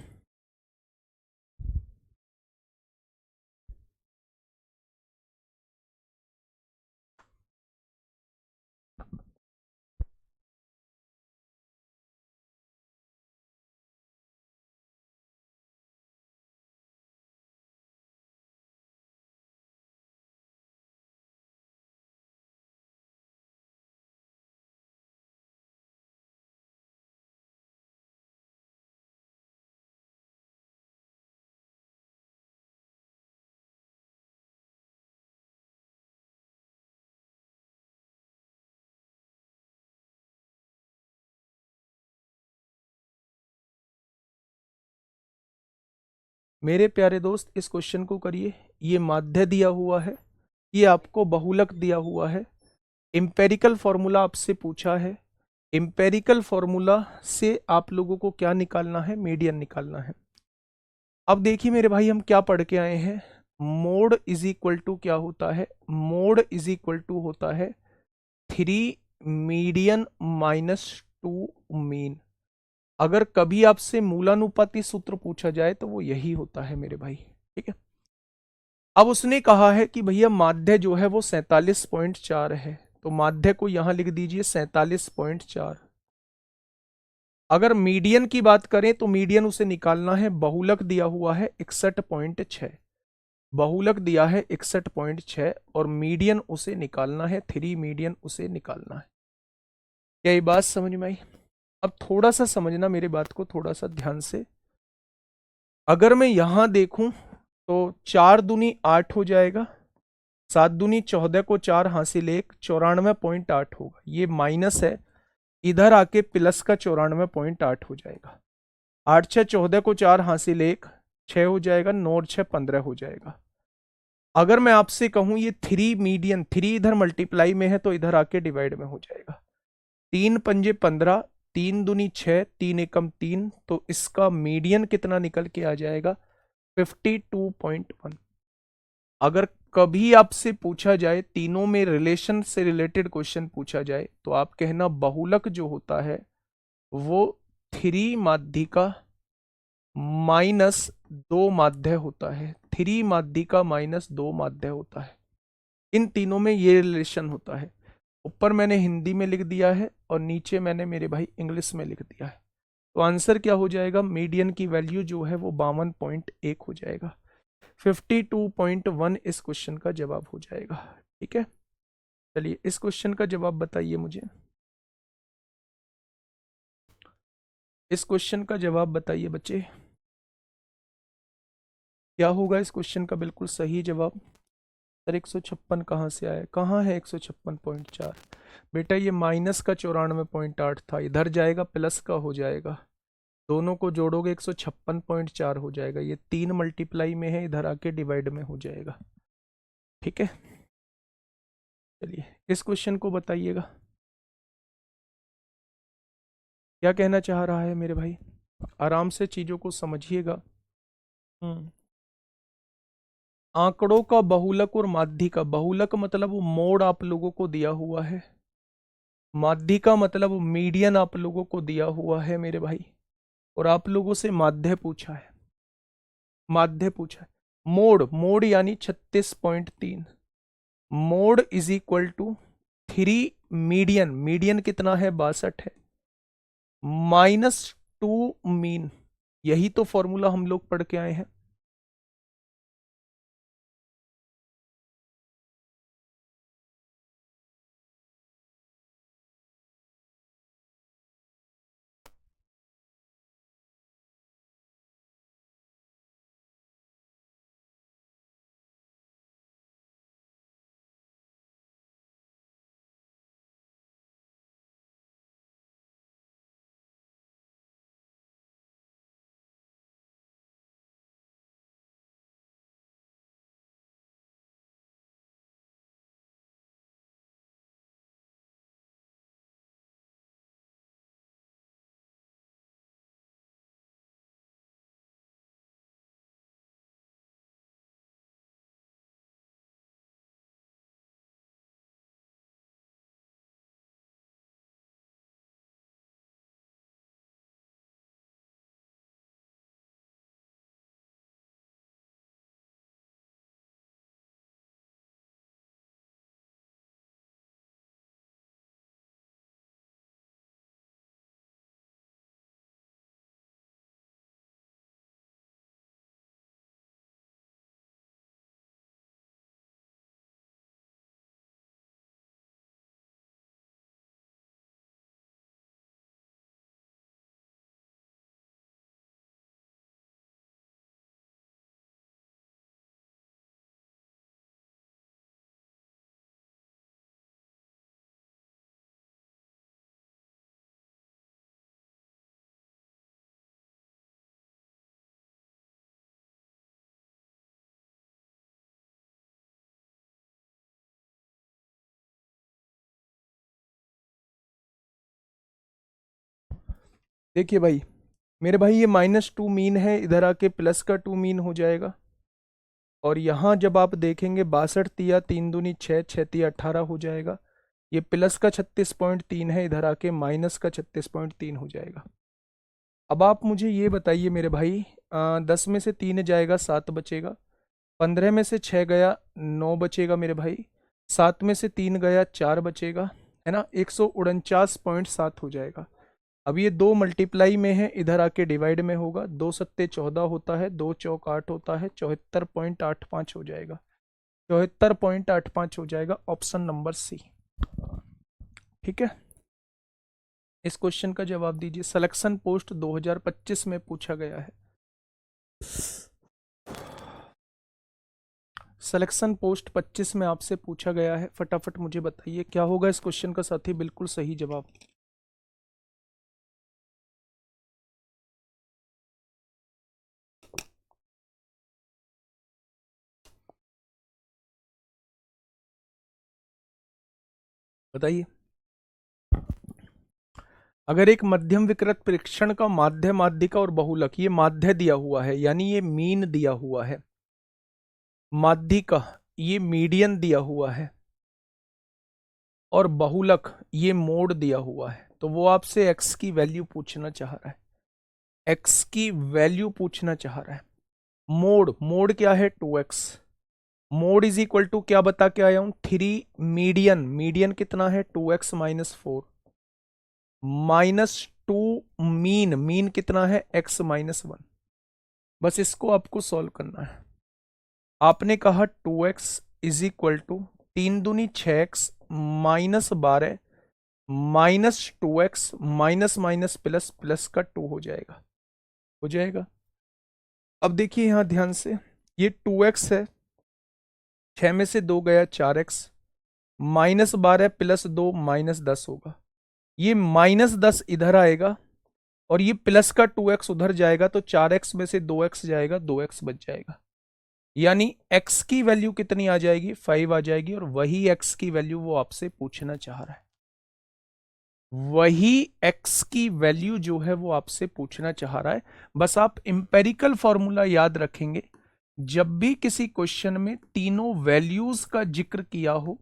मेरे प्यारे दोस्त इस क्वेश्चन को करिए। ये माध्य दिया हुआ है, ये आपको बहुलक दिया हुआ है, एम्पेरिकल फॉर्मूला आपसे पूछा है। एम्पेरिकल फॉर्मूला से आप लोगों को क्या निकालना है? मीडियन निकालना है। अब देखिए मेरे भाई, हम क्या पढ़ के आए हैं, मोड इज इक्वल टू क्या होता है, मोड इज इक्वल टू होता है 3 मीडियन माइनस 2 मीन। अगर कभी आपसे मूलानुपाती सूत्र पूछा जाए तो वो यही होता है मेरे भाई, ठीक है। अब उसने कहा है कि भैया माध्य जो है वो 47.4 है, तो माध्य को यहां लिख दीजिए 47.4। अगर मीडियन की बात करें तो मीडियन उसे निकालना है, बहुलक दिया हुआ है 61.6, बहुलक दिया है 61.6 और मीडियन उसे निकालना है 3 मीडियन उसे निकालना है। क्या ये बात समझ में आई? अब थोड़ा सा समझना मेरी बात को थोड़ा सा ध्यान से। अगर मैं यहां देखूं तो 4 दूनी 8 हो जाएगा, 7 दूनी 14 को 4 हासिल 1, 94.8 होगा, ये माइनस है, इधर आके प्लस का 94.8 हो जाएगा। 8 6 14 को 4 हासिल 1, 6 हो जाएगा, 9 और 6 15 हो जाएगा। अगर मैं आपसे कहूं ये 3 मीडियन, 3 इधर मल्टीप्लाई में है तो इधर आके डिवाइड में हो जाएगा। 3 पंजे 15, 3 दूनी 6, 3 एकम 3, तो इसका मीडियन कितना निकल के आ जाएगा, 52.1। अगर कभी आपसे पूछा जाए तीनों में रिलेशन से रिलेटेड क्वेश्चन पूछा जाए तो आप कहना बहुलक जो होता है वो 3 माध्यिका -2 माध्य होता है, 3 माध्यिका -2 माध्य होता है। इन तीनों में ये रिलेशन होता है। ऊपर मैंने हिंदी में लिख दिया है और नीचे मैंने मेरे भाई इंग्लिश में लिख दिया है। तो आंसर क्या हो जाएगा, मीडियन की वैल्यू जो है वो 52.1 हो जाएगा। 52.1 इस क्वेश्चन का जवाब हो जाएगा, ठीक है। चलिए इस क्वेश्चन का जवाब बताइए मुझे, इस क्वेश्चन का जवाब बताइए बच्चे, क्या होगा इस क्वेश्चन का बिल्कुल सही जवाब। सर 156 कहाँ से आया, कहाँ है 156.4? बेटा ये माइनस का 94.8 था, इधर जाएगा प्लस का हो जाएगा, दोनों को जोड़ोगे 156.4 हो जाएगा, ये 3 मल्टीप्लाई में है, इधर आके डिवाइड में हो जाएगा, ठीक है। चलिए इस क्वेश्चन को बताइएगा, क्या कहना चाह रहा है मेरे भाई, आराम से चीजों को समझिएगा। हम्म आंकड़ों का बहुलक और माध्यिका, बहुलक मतलब वो मोड आप लोगों को दिया हुआ है, माध्यिका मतलब मीडियन आप लोगों को दिया हुआ है मेरे भाई, और आप लोगों से माध्य पूछा है, माध्य पूछा है। मोड, मोड यानी 36.3, mode is equal to 3 median, median कितना है 62 है, -2 मीन, यही तो फॉर्मूला हम लोग पढ़ के आए हैं। देखिए भाई, मेरे भाई ये -2 मीन है, इधर आके प्लस का 2 मीन हो जाएगा, और यहाँ जब आप देखेंगे 62 तिया 3 दूनी 6, 6 तिया 18 हो जाएगा। ये प्लस का 36.3 है, इधर आके माइनस का 36.3 हो जाएगा। अब आप मुझे ये बताइए मेरे भाई, 10 में से 3 जाएगा 7 बचेगा, 15 में से 6 गया 9 बचेगा मेरे भाई, 7 में से 3 गया 4 बचेगा, है ना, 149.7 हो जाएगा। अब ये 2 मल्टीप्लाई में है, इधर आके डिवाइड में होगा, 2 सत्ते 14 होता है, 2 चौक 8 होता है, 74.85 हो जाएगा, 74.85 हो जाएगा, ऑप्शन नंबर सी। ठीक है, इस क्वेश्चन का जवाब दीजिए। सिलेक्शन पोस्ट 2025 में पूछा गया है। सिलेक्शन पोस्ट 25 में आपसे पूछा गया है, फटाफट मुझे बताइए क्या होगा इस क्वेश्चन का साथी, बिल्कुल सही जवाब। बताइए। अगर एक मध्यम विकृत परीक्षण का माध्य, माध्यिका और बहुलक, ये माध्य दिया हुआ है यानी ये मीन दिया हुआ है, माध्यिका ये मीडियन दिया हुआ है, और बहुलक ये मोड दिया हुआ है, तो वो आपसे x की वैल्यू पूछना चाह रहा है, x की वैल्यू पूछना चाह रहा है। मोड, मोड क्या है 2x, mode is equal to क्या बता के आया हूं 3 मीडियन, मीडियन कितना है 2x minus 4, minus 2 mean, mean कितना है x माइनस 1। बस इसको आपको सॉल्व करना है। आपने कहा 2x इज इक्वल टू 3 दूनी 6x minus 12 minus 2x minus minus plus, plus का 2 हो जाएगा, हो जाएगा। अब देखिए यहां ध्यान से, ये 2x है, 6 में से 2 गया 4x, माइनस 12 प्लस 2 माइनस 10 होगा, ये माइनस 10 इधर आएगा और ये प्लस का 2x उधर जाएगा, तो 4x में से 2x जाएगा, 2x बच जाएगा, यानी x की वैल्यू कितनी आ जाएगी 5 आ जाएगी, और वही x की वैल्यू वो आपसे पूछना चाह रहा है, वही x की वैल्यू जो है वो आपसे पूछना चाह रहा है। बस आप इंपेरिकल फॉर्मूला याद रखेंगे, जब भी किसी क्वेश्चन में तीनों वैल्यूज का जिक्र किया हो,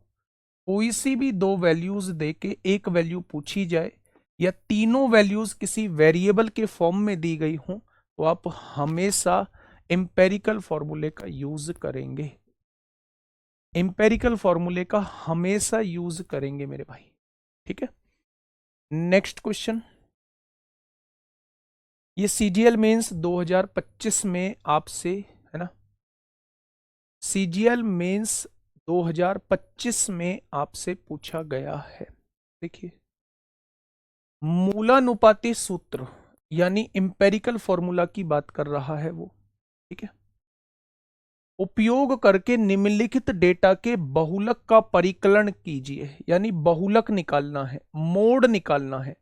कोई सी भी 2 वैल्यूज देके एक वैल्यू पूछी जाए, या तीनों वैल्यूज किसी वेरिएबल के फॉर्म में दी गई हो, तो आप हमेशा इंपेरिकल फॉर्मूले का यूज करेंगे, इंपेरिकल फॉर्मूले का हमेशा यूज करेंगे मेरे भाई। ठीक है, नेक्स्ट क्वेश्चन, ये सीजीएल मेंस 2025 में आपसे, है ना, सीजीएल मेंस 2025 में आपसे पूछा गया है। देखिए, मूलानुपाती सूत्र यानी इंपेरिकल फॉर्मूला की बात कर रहा है वो। ठीक है, उपयोग करके निम्नलिखित डेटा के बहुलक का परिकलन कीजिए, यानी बहुलक निकालना है, मोड निकालना है।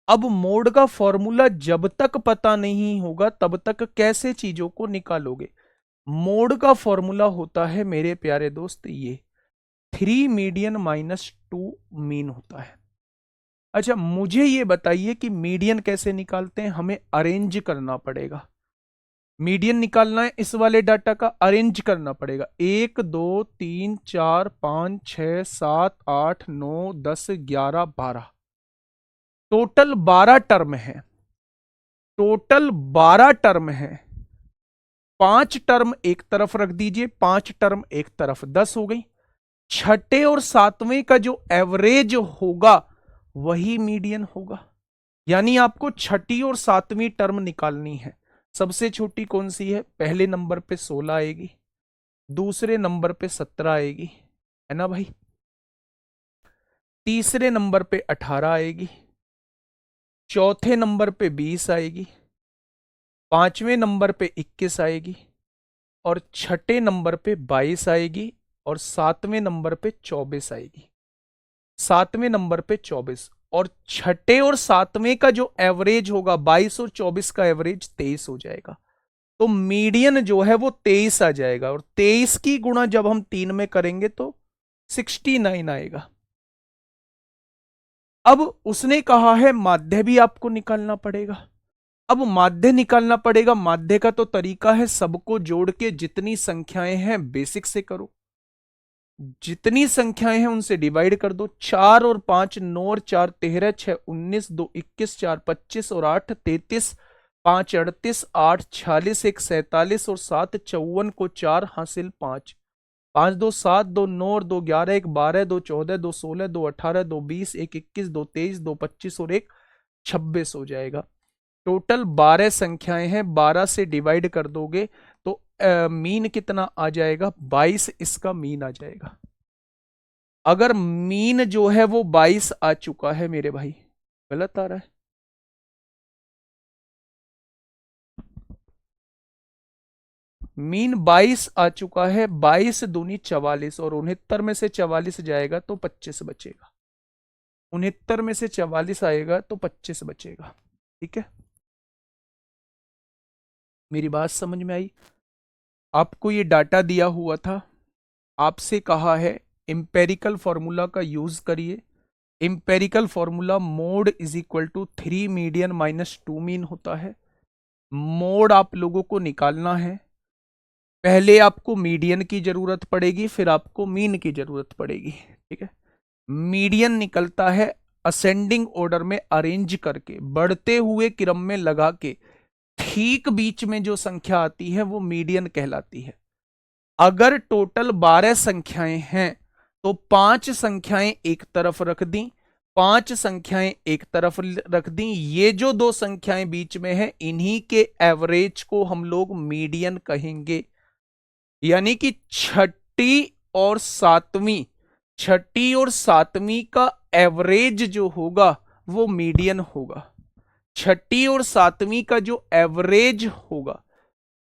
अब मोड का फॉर्मूला जब तक पता नहीं होगा तब तक कैसे चीजों को निकालोगे। मोड का फॉर्मूला होता है मेरे प्यारे दोस्त ये 3 मीडियन माइनस 2 मीन होता है। अच्छा मुझे ये बताइए कि मीडियन कैसे निकालते हैं, हमें अरेंज करना पड़ेगा। मीडियन निकालना है इस वाले डाटा का, अरेंज करना पड़ेगा, 1 2 3 4 5 6 7 8 9 10 11 12, टोटल 12 टर्म है, टोटल 12 टर्म है। 5 टर्म एक तरफ रख दीजिए, 5 टर्म एक तरफ, 10 हो गई। छठे और सातवें का जो एवरेज होगा वही मीडियन होगा, यानी आपको छठी और सातवीं टर्म निकालनी है। सबसे छोटी कौन सी है, पहले नंबर पे 16 आएगी, दूसरे नंबर पे 17 आएगी, है ना भाई, तीसरे नंबर पे 18 आएगी, चौथे नंबर पे 20 आएगी, पांचवें नंबर पे 21 आएगी, और छठे नंबर पे 22 आएगी, और सातवें नंबर पे 24 आएगी, सातवें नंबर पे 24, और छठे और सातवें का जो एवरेज होगा 22 और 24 का एवरेज 23 हो जाएगा, तो मीडियन जो है वो 23 आ जाएगा, और 23 की गुणा जब हम 3 में करेंगे तो 69 आएगा। अब उसने कहा है माध्य भी आपको निकालना पड़ेगा, अब माध्य निकालना पड़ेगा। माध्य का तो तरीका है सबको जोड़ के जितनी संख्याएं हैं बेसिक से करो, जितनी संख्याएं हैं उनसे डिवाइड कर दो। 4 और 5 9 और 4 13, 6 19, 2 21, 4 25 और 8 33, 5 38, 8 46, 1 47 और 7 54 को 4 हासिल 5, 5 2 7, 2 9 और 2 11, 1 12, 2 14, 2 16, 2 18, 2 20, 1 21, 2 23, 2 25 और 1 26 हो जाएगा। टोटल 12 संख्याएं हैं, 12 से डिवाइड कर दोगे तो मीन कितना आ जाएगा? 22 इसका मीन आ जाएगा। अगर मीन जो है वो 22 आ चुका है मेरे भाई, गलत आ रहा है? मीन 22 आ चुका है, 22 दूनी 44 और 69 में से 44 जाएगा तो 25 बचेगा। 69 में से 44 आएगा तो 25 बचेगा। ठीक है, मेरी बात समझ में आई? आपको ये डाटा दिया हुआ था, आपसे कहा है इंपेरिकल फॉर्मूला का यूज करिए। Empirical formula mode is equal to 3 median minus 2 mean होता है। मोड आप लोगों को निकालना है, पहले आपको मीडियन की जरूरत पड़ेगी, फिर आपको मीन की जरूरत पड़ेगी। ठीक है, मीडियन निकलता है असेंडिंग ऑर्डर में अरेंज करके, बढ़ते हुए क्रम में लगा के ठीक बीच में जो संख्या आती है वो मीडियन कहलाती है। अगर टोटल 12 संख्याएं हैं तो 5 संख्याएं एक तरफ रख दी, 5 संख्याएं एक तरफ रख दी, ये जो दो संख्याएं बीच में है इन्हीं के एवरेज को हम लोग मीडियन कहेंगे। यानी कि छठी और सातवीं का एवरेज जो होगा वो मीडियन होगा। छठी और सातवीं का जो एवरेज होगा,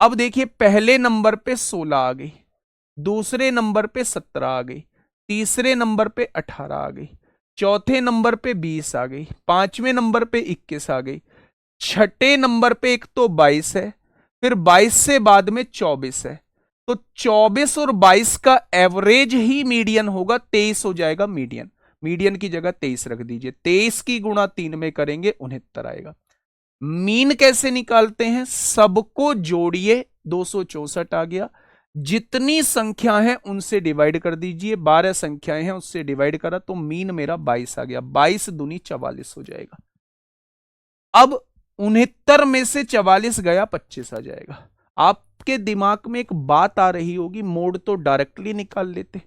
अब देखिए पहले नंबर पे 16 आ गई, दूसरे नंबर पे 17 आ गई, तीसरे नंबर पे 18 आ गई, चौथे नंबर पे 20 आ गई, पांचवें नंबर पे 21 आ गई, छठे नंबर पे एक तो 22 है, फिर 22 से बाद में 24 है, तो 24 और 22 का एवरेज ही मीडियन होगा, 23 हो जाएगा मीडियन। मीडियन की जगह 23 रख दीजिए, 23 की गुणा 3 में करेंगे 69 आएगा। मीन कैसे निकालते हैं? सबको जोड़िए, 264 आ गया। जितनी संख्या है उनसे डिवाइड कर दीजिए, 12 संख्याएं हैं उससे डिवाइड करा तो मीन मेरा 22 आ गया। 22 दूनी 44 हो जाएगा। अब 69 में से 44 गया, 25 आ जाएगा। आपके दिमाग में एक बात आ रही होगी, मोड तो डायरेक्टली निकाल लेते,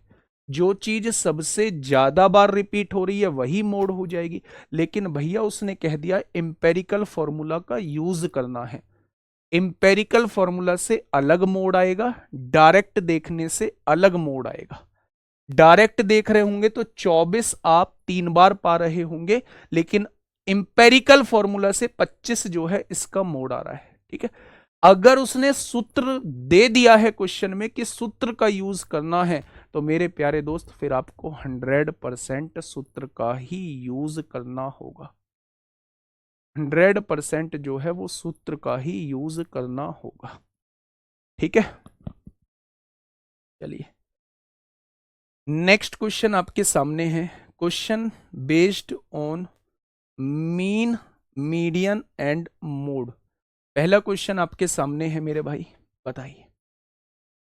जो चीज सबसे ज्यादा बार रिपीट हो रही है वही मोड हो जाएगी। लेकिन भैया उसने कह दिया इंपेरिकल फॉर्मूला का यूज करना है। इंपेरिकल फॉर्मूला से अलग मोड आएगा, डायरेक्ट देखने से अलग मोड आएगा। डायरेक्ट देख रहे होंगे तो 24 आप 3 बार पा रहे होंगे, लेकिन इंपेरिकल फॉर्मूला से 25 जो है इसका मोड आ रहा है। ठीक है, अगर उसने सूत्र दे दिया है क्वेश्चन में कि सूत्र का यूज करना है, तो मेरे प्यारे दोस्त फिर आपको 100% सूत्र का ही यूज करना होगा। 100% जो है वो सूत्र का ही यूज करना होगा। ठीक है, चलिए नेक्स्ट क्वेश्चन आपके सामने है। Question based on mean, median and mode. पहला क्वेश्चन आपके सामने है मेरे भाई, बताइए।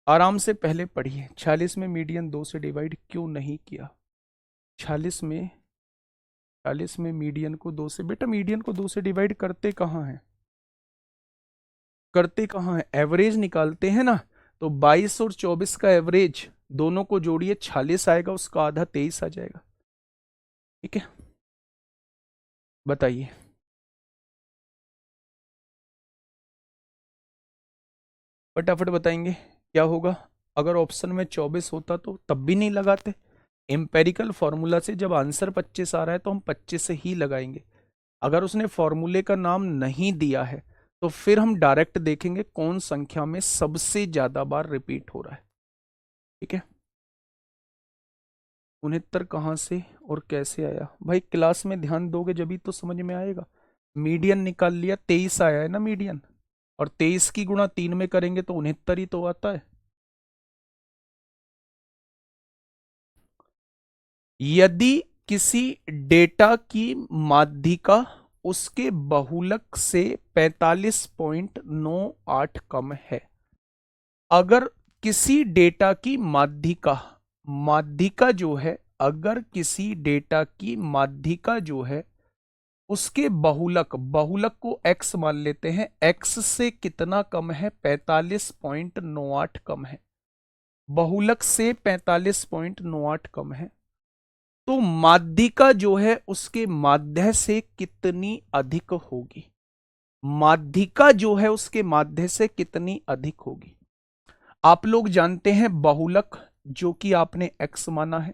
आराम से पहले पढ़िए। 46 में मीडियन 2 से डिवाइड क्यों नहीं किया? 46 में 40 में मीडियन को 2 से, बेटा मीडियन को 2 से डिवाइड करते कहाँ हैं? करते कहाँ हैं? एवरेज निकालते हैं ना। तो 22 और 24 का एवरेज दोनों को जोड़िए, 46 आएगा, उसका आधा 23 आ जाएगा। ठीक है, बताइए। फटाफट बताएंगे क्या होगा। अगर ऑप्शन में 24 होता तो तब भी नहीं लगाते। एम्पेरिकल फॉर्मूला से जब आंसर 25 आ रहा है तो हम 25 से ही लगाएंगे। अगर उसने फॉर्मूले का नाम नहीं दिया है तो फिर हम डायरेक्ट देखेंगे कौन संख्या में सबसे ज्यादा बार रिपीट हो रहा है। ठीक है, 69 कहां से और कैसे आया? भाई क्लास में ध्यान दोगे जब ही तो समझ में आएगा। मीडियन निकाल लिया, 23 आया है ना मीडियन, और 23 की गुणा 3 में करेंगे तो 69 ही तो आता है। यदि किसी डेटा की माध्यिका उसके बहुलक से 45.98 कम है। अगर किसी डेटा की माध्यिका जो है, अगर किसी डेटा की माध्यिका जो है उसके बहुलक को x मान लेते हैं, x से कितना कम है? 45.98 कम है। बहुलक से 45.98 कम है, तो माध्यिका जो है उसके माध्य से कितनी अधिक होगी? माध्यिका जो है उसके माध्य से कितनी अधिक होगी? आप लोग जानते हैं बहुलक, जो कि आपने x माना है,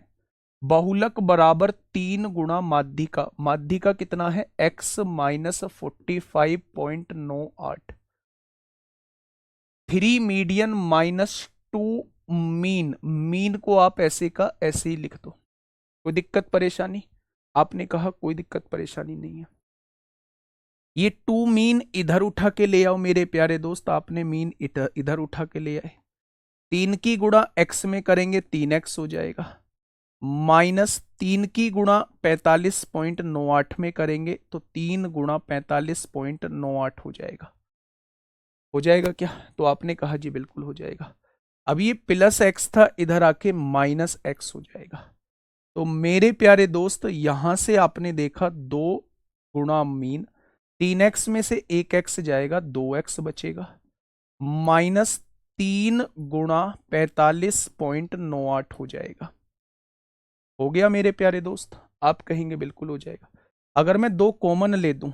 बहुलक बराबर 3 गुणा माध्यिका। माध्यिका कितना है? x minus 45.98, 3 median minus 2 mean. Mean को आप ऐसे का ऐसे ही लिख दो। कोई दिक्कत परेशानी? आपने कहा कोई दिक्कत परेशानी नहीं है। ये 2 मीन इधर उठा के ले आओ मेरे प्यारे दोस्त, आपने मीन इधर उठा के ले आए। 3 की गुणा x में करेंगे 3x हो जाएगा, माइनस 3 की गुणा 45.98 में करेंगे तो 3 गुणा 45.98 हो जाएगा। हो जाएगा क्या? तो आपने कहा जी बिल्कुल हो जाएगा। अब ये प्लस x था, इधर आके माइनस x हो जाएगा। तो मेरे प्यारे दोस्त यहां से आपने देखा 2 गुणा मीन, 3x में से 1x जाएगा, 2x बचेगा, माइनस 3 गुणा 45.98 हो जाएगा। हो गया मेरे प्यारे दोस्त? आप कहेंगे बिल्कुल हो जाएगा। अगर मैं 2 कॉमन ले दूं,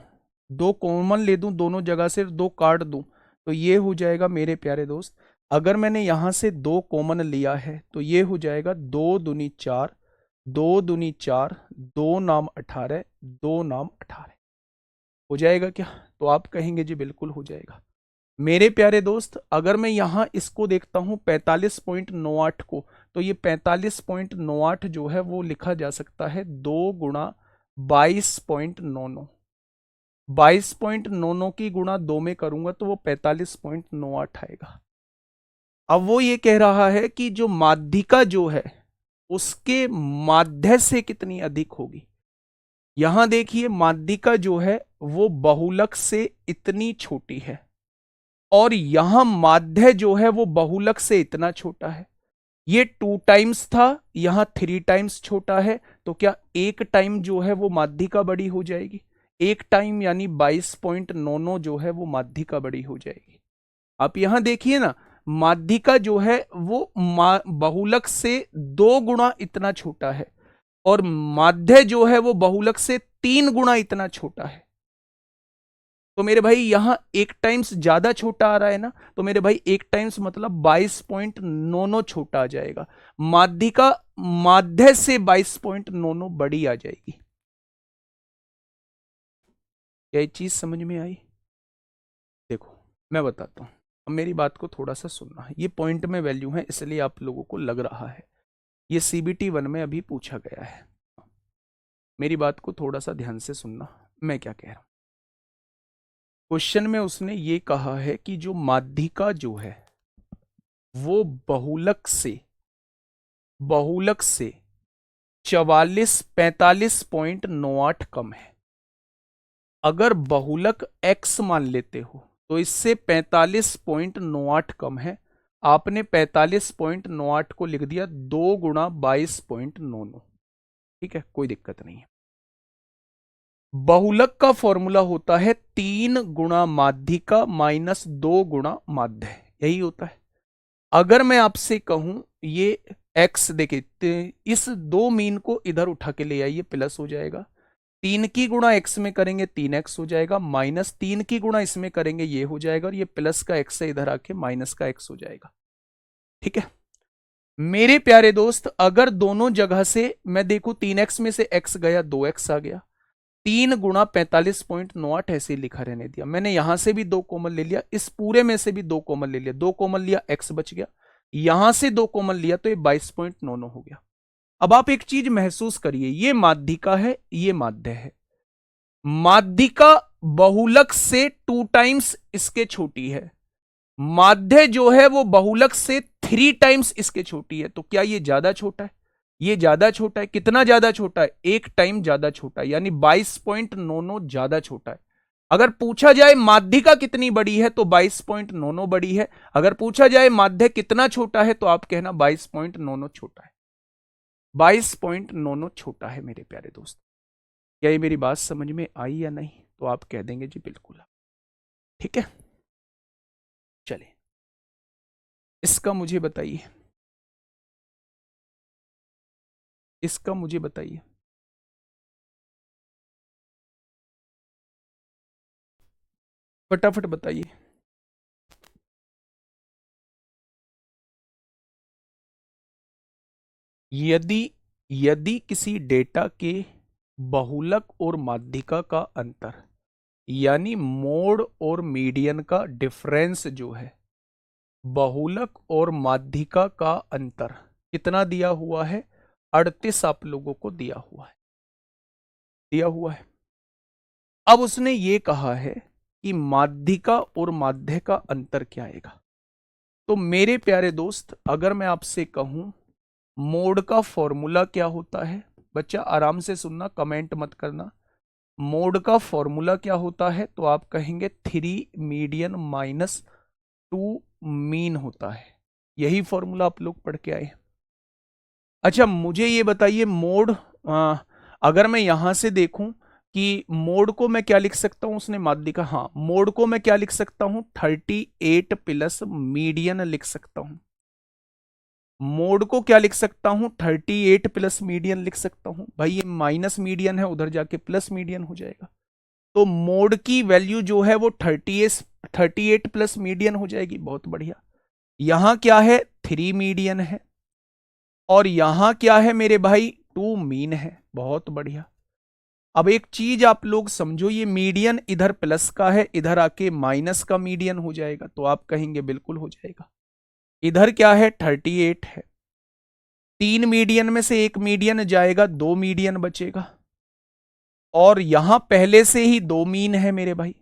2 कॉमन ले दूं, दोनों जगह से 2 काट दूं, तो ये हो जाएगा मेरे प्यारे दोस्त। अगर मैंने यहां से 2 कॉमन लिया है तो ये हो जाएगा 2 दूनी 4, 2 दूनी 4, 2 नाम 18, 2 नाम 18। हो जाएगा क्या? तो आप कहेंगे जी बिल्कुल हो जाएगा। मेरे प्यारे दोस्त अगर मैं यहां इसको देखता हूं 45.98 को, तो ये 45.98 जो है वो लिखा जा सकता है 2 गुणा 22.99। 22.99 की गुणा 2 में करूंगा तो वो 45.98 आएगा। अब वो ये कह रहा है कि जो माध्यिका जो है उसके माध्य से कितनी अधिक होगी। यहां देखिए माध्यिका जो है वो बहुलक से इतनी छोटी है, और यहां माध्य जो है वो बहुलक से इतना छोटा है। ये 2 टाइम्स था, यहां 3 टाइम्स छोटा है, तो क्या 1 टाइम जो है वो माध्यिका बड़ी हो जाएगी? 1 टाइम यानी 22.99 जो है वो माध्यिका बड़ी हो जाएगी। आप यहां देखिए ना, माध्यिका जो है वो बहुलक से 2 गुणा इतना छोटा है, और माध्य जो है वो बहुलक से 3 गुणा इतना छोटा है। तो मेरे भाई यहां 1 टाइम्स ज्यादा छोटा आ रहा है ना, तो मेरे भाई 1 टाइम्स मतलब 22.99 छोटा आ जाएगा। माध्यिका माध्य से 22.99 बड़ी आ जाएगी। क्या ये चीज समझ में आई? देखो मैं बताता हूं, अब मेरी बात को थोड़ा सा सुनना है। ये पॉइंट में वैल्यू है इसलिए आप लोगों को लग रहा है, ये CBT 1 में अभी पूछा गया है। मेरी बात को थोड़ा सा ध्यान से सुनना, मैं क्या कह रहा हूं। क्वेश्चन में उसने ये कहा है कि जो माध्यिका जो है वो बहुलक से 45.98 कम है। अगर बहुलक x मान लेते हो तो इससे 45.98 कम है। आपने 45.98 को लिख दिया 2 गुणा 22.99। ठीक है, कोई दिक्कत नहीं है। बहुलक का फॉर्मूला होता है 3 गुणा माध्यिका माइनस 2 गुणा माध्य, यही होता है। अगर मैं आपसे कहूं ये x देखिए, इस 2 मीन को इधर उठा के ले आइए, प्लस हो जाएगा। 3 की गुणा x में करेंगे 3x हो जाएगा, माइनस 3 की गुणा इसमें करेंगे ये हो जाएगा, और ये प्लस का x से इधर आके माइनस का x हो जाएगा। ठीक है मेरे प्यारे दोस्त, अगर दोनों जगह से मैं देखूं 3x में से x गया 2x आ गया, 3 गुणा 45.98 ऐसे ही लिखा रहने दिया। मैंने यहां से भी 2 कॉमन ले लिया, इस पूरे में से भी 2 कॉमन ले लिया, 2 कॉमन लिया x बच गया, यहां से 2 कॉमन लिया तो ये 22.99 हो गया। अब आप एक चीज महसूस करिए, ये माध्यिका है, ये माध्य है। माध्यिका बहुलक से 2 टाइम्स इसके छोटी है, माध्य जो है वो बहुलक से 3 टाइम्स इसके छोटी है, तो क्या ये ज्यादा छोटा है? ये ज्यादा छोटा है, कितना ज्यादा छोटा है, एक टाइम ज्यादा छोटा है, यानी 22.99 ज्यादा छोटा है। अगर पूछा जाए माध्यिका कितनी बड़ी है तो 22.99 बड़ी है। अगर पूछा जाए माध्य कितना छोटा है तो आप कहना 22.99 छोटा है। 22.99 छोटा है मेरे प्यारे दोस्त। क्या ये मेरी बात समझ में आई या नहीं? तो आप कह देंगे जी बिल्कुल। ठीक है, चलिए इसका मुझे बताइए, इसका मुझे बताइए। फटाफट बताइए। यदि यदि किसी डेटा के बहुलक और माध्यिका का अंतर, यानी मोड और मीडियन का डिफरेंस जो है, बहुलक और माध्यिका का अंतर कितना दिया हुआ है? 38 आप लोगों को दिया हुआ है, दिया हुआ है। अब उसने ये कहा है कि माध्यिका और माध्य का अंतर क्या आएगा। तो मेरे प्यारे दोस्त, अगर मैं आपसे कहूं मोड का फॉर्मूला क्या होता है, बच्चा आराम से सुनना, कमेंट मत करना। मोड का फॉर्मूला क्या होता है तो आप कहेंगे 3 मीडियन माइनस 2 मीन होता है। यही फॉर्मूला आप लोग पढ़ के आए। अच्छा मुझे ये बताइए, मोड अगर मैं यहां से देखूं कि मोड को मैं क्या लिख सकता हूं, उसने माध्यिका, हाँ मोड को मैं क्या लिख सकता हूं, 38 प्लस मीडियन लिख सकता हूं। मोड को क्या लिख सकता हूं, 38 प्लस मीडियन लिख सकता हूं। भाई ये माइनस मीडियन है, उधर जाके प्लस मीडियन हो जाएगा। तो मोड की वैल्यू जो है वो 38 प्लस मीडियन हो जाएगी। बहुत बढ़िया। यहां क्या है, 3 मीडियन है, और यहां क्या है मेरे भाई, 2 मीन है। बहुत बढ़िया। अब एक चीज आप लोग समझो, ये मीडियन इधर प्लस का है, इधर आके माइनस का मीडियन हो जाएगा। तो आप कहेंगे बिल्कुल हो जाएगा। इधर क्या है, 38 है, 3 मीडियन में से एक मीडियन जाएगा, 2 मीडियन बचेगा, और यहां पहले से ही 2 मीन है मेरे भाई।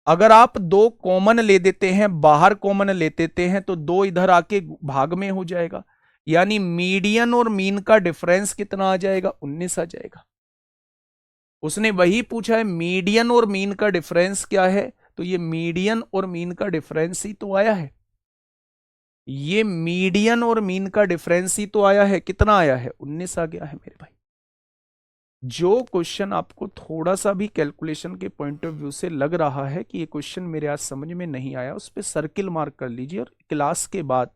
अगर आप 2 कॉमन ले देते हैं, बाहर कॉमन ले देते हैं, तो 2 इधर आके भाग में हो जाएगा, यानी मीडियन और मीन का डिफरेंस कितना आ जाएगा, 19 आ जाएगा। उसने वही पूछा है मीडियन और मीन का डिफरेंस क्या है, तो ये मीडियन और मीन का डिफरेंस ही तो आया है। ये मीडियन और मीन का डिफरेंस ही तो आया है। कितना आया है, 19 आ गया है मेरे भाई। जो क्वेश्चन आपको थोड़ा सा भी कैलकुलेशन के पॉइंट ऑफ व्यू से लग रहा है कि ये क्वेश्चन मेरे आज समझ में नहीं आया, उस पर सर्किल मार्क कर लीजिए, और क्लास के बाद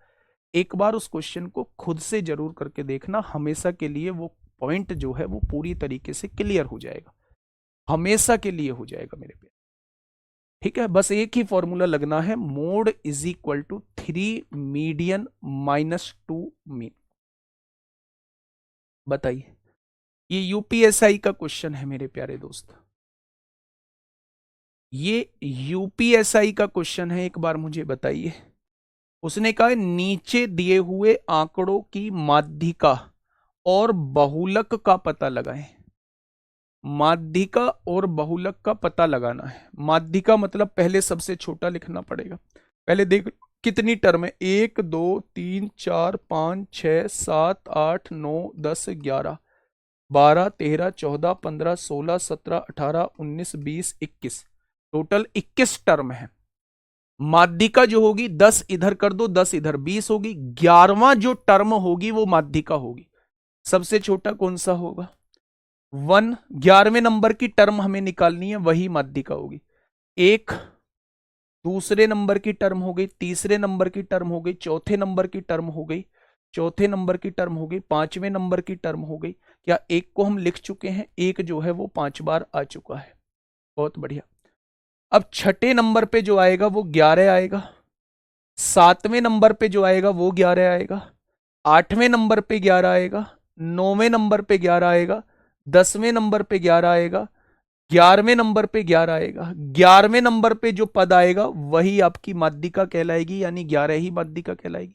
एक बार उस क्वेश्चन को खुद से जरूर करके देखना। हमेशा के लिए वो पॉइंट जो है वो पूरी तरीके से क्लियर हो जाएगा, हमेशा के लिए हो जाएगा मेरे पे। ठीक है, बस एक ही फॉर्मूला लगना है, mode is equal to 3 median minus 2 mean. बताइए, ये यूपीएसआई का क्वेश्चन है मेरे प्यारे दोस्त, ये यूपीएसआई का क्वेश्चन है। एक बार मुझे बताइए, उसने कहा नीचे दिए हुए आंकड़ों की माध्यिका और बहुलक का पता लगाएं। माध्यिका और बहुलक का पता लगाना है। माध्यिका मतलब पहले सबसे छोटा लिखना पड़ेगा। पहले देख कितनी टर्म है, 1 2 3 4 5 6 7 8 9 10 11 12 13 14 15 16 17 18 19 20 21, टोटल 21 टर्म है। माध्यिका जो होगी 10 इधर कर दो, 10 इधर, 20 होगी। 11वां जो टर्म होगी वो माध्यिका होगी। सबसे छोटा कौन सा होगा, 1। 11वें नंबर की टर्म हमें निकालनी है, वही माध्यिका होगी। एक दूसरे नंबर की टर्म हो गई, तीसरे नंबर की टर्म हो गई, चौथे नंबर की टर्म हो गई, चौथे नंबर की टर्म हो गई, 5वें नंबर की टर्म हो गई। क्या एक को हम लिख चुके हैं, एक जो है वो 5 बार आ चुका है। बहुत बढ़िया। अब छठे नंबर पे जो आएगा वो 11 आएगा, 7वें नंबर पे जो आएगा वो 11 आएगा, 8वें नंबर पे 11 आएगा, 9वें नंबर पे 11 आएगा, 10वें नंबर पे 11 आएगा, 11वें नंबर पे 11 आएगा। 11वें नंबर पे जो पद आएगा वही आपकी माध्यिका कहलाएगी, यानी 11 ही माध्यिका कहलाएगी।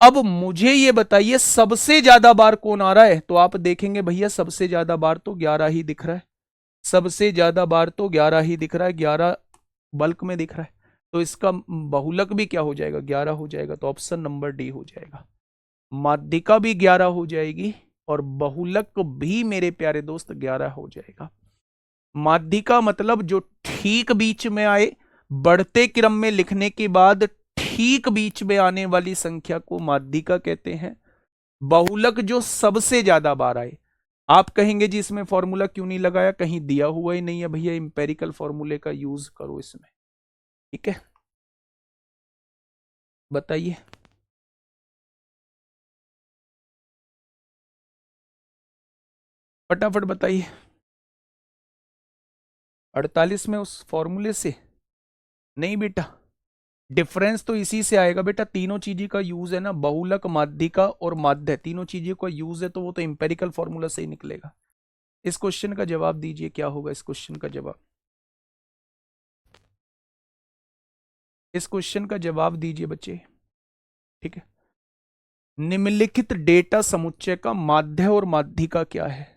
अब मुझे ये बताइए सबसे ज्यादा बार कौन आ रहा है, तो आप देखेंगे भैया सबसे ज्यादा बार तो 11 ही दिख रहा है, सबसे ज्यादा बार तो 11 ही दिख रहा है, 11 बल्क में दिख रहा है। तो इसका बहुलक भी क्या हो जाएगा, 11 हो जाएगा। तो ऑप्शन नंबर डी हो जाएगा। माध्यिका भी 11 हो जाएगी और बहुलक भी मेरे प्यारे दोस्त 11 हो जाएगा। माध्यिका मतलब जो ठीक बीच में आए, बढ़ते क्रम में लिखने के बाद ठीक बीच में आने वाली संख्या को माध्यिका कहते हैं। बहुलक जो सबसे ज्यादा बार आए। आप कहेंगे जी इसमें फॉर्मूला क्यों नहीं लगाया, कहीं दिया हुआ ही नहीं है भैया, इंपेरिकल फॉर्मूले का यूज करो इसमें, ठीक है। बताइए फटाफट बताइए। 48 में उस फॉर्मूले से नहीं बेटा, डिफरेंस तो इसी से आएगा बेटा, तीनों चीजों का यूज है ना, बहुलक माध्यिका और माध्य तीनों चीजों का यूज है, तो वो तो इंपेरिकल फॉर्मूला से ही निकलेगा। इस क्वेश्चन का जवाब दीजिए, क्या होगा इस क्वेश्चन का जवाब, इस क्वेश्चन का जवाब दीजिए बच्चे, ठीक है। निम्नलिखित डेटा समुच्चय का माध्य और माध्यिका क्या है,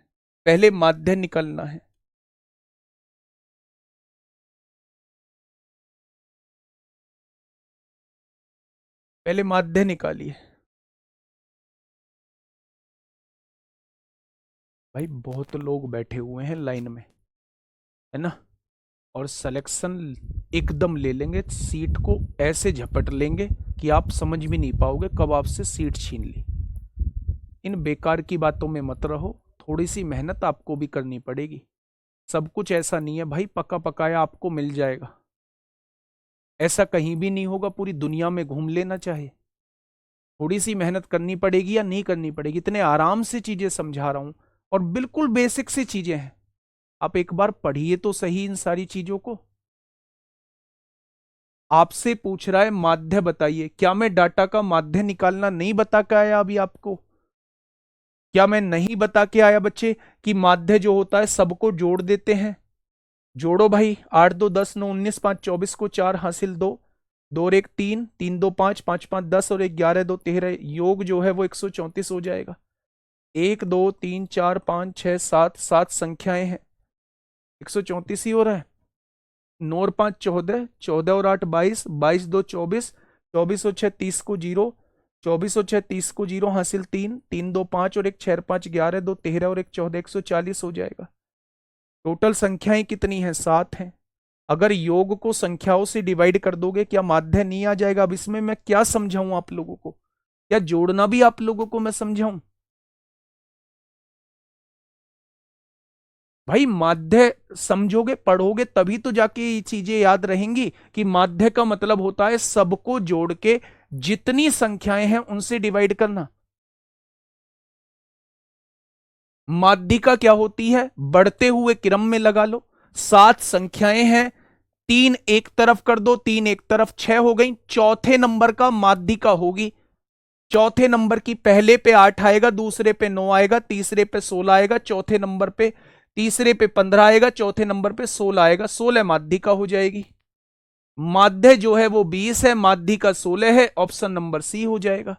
पहले माध्य निकलना है। पहले माध्य निकालिए भाई, बहुत लोग बैठे हुए हैं लाइन में, है ना, और सिलेक्शन एकदम ले लेंगे, सीट को ऐसे झपट लेंगे कि आप समझ भी नहीं पाओगे कब आपसे सीट छीन ली। इन बेकार की बातों में मत रहो, थोड़ी सी मेहनत आपको भी करनी पड़ेगी। सब कुछ ऐसा नहीं है भाई पका पकाया आपको मिल जाएगा, ऐसा कहीं भी नहीं होगा, पूरी दुनिया में घूम लेना चाहे। थोड़ी सी मेहनत करनी पड़ेगी या नहीं करनी पड़ेगी, इतने आराम से चीजें समझा रहा हूं और बिल्कुल बेसिक सी चीजें हैं, आप एक बार पढ़िए तो सही इन सारी चीजों को। आपसे पूछ रहा है माध्य बताइए, क्या मैं डाटा का माध्य निकालना नहीं बता के आया अभी आपको, क्या मैं नहीं बता के आया बच्चे कि माध्य जो होता है सबको जोड़ देते हैं। जोड़ो भाई, 8 2 10 9 19 5 24 को 4 हासिल 2, 2 और 1 3, 3 2 5, 5 5 10 और 1 11 2 13, योग जो है वो 134 हो जाएगा। 1 2 3 4 5 6 7, 7 संख्याएं हैं, 134 ही हो रहा है। 9 और 5 14, 14 और 8 22, 22 2 24, 24 और 6 30 को 0, 24 और 6 30 को 0 हासिल 3, 3 2 5 और 1 6 5 11 2 13 और 1 14, 140 हो जाएगा। टोटल संख्याएं कितनी है, 7 हैं। अगर योग को संख्याओं से डिवाइड कर दोगे क्या माध्य नहीं आ जाएगा। अब इसमें मैं क्या समझाऊं आप लोगों को, क्या जोड़ना भी आप लोगों को मैं समझाऊं। भाई माध्य समझोगे पढ़ोगे तभी तो जाके ये चीजें याद रहेंगी कि माध्य का मतलब होता है सबको जोड़ के जितनी संख्याएं हैं उनसे डिवाइड करना। माध्यिका क्या होती है, बढ़ते हुए क्रम में लगा लो, 7 संख्याएं हैं, 3 एक तरफ कर दो, 3 एक तरफ, 6 हो गई। चौथे नंबर का माध्यिका होगी, चौथे नंबर की पहले पे 8 आएगा, दूसरे पे 9 आएगा, तीसरे पे 16 आएगा, चौथे नंबर पे, तीसरे पे 15 आएगा, चौथे नंबर पे 16 आएगा, 16 माध्यिका हो जाएगी। माध्य जो है वो 20 है, माध्यिका 16 है, ऑप्शन नंबर सी हो जाएगा।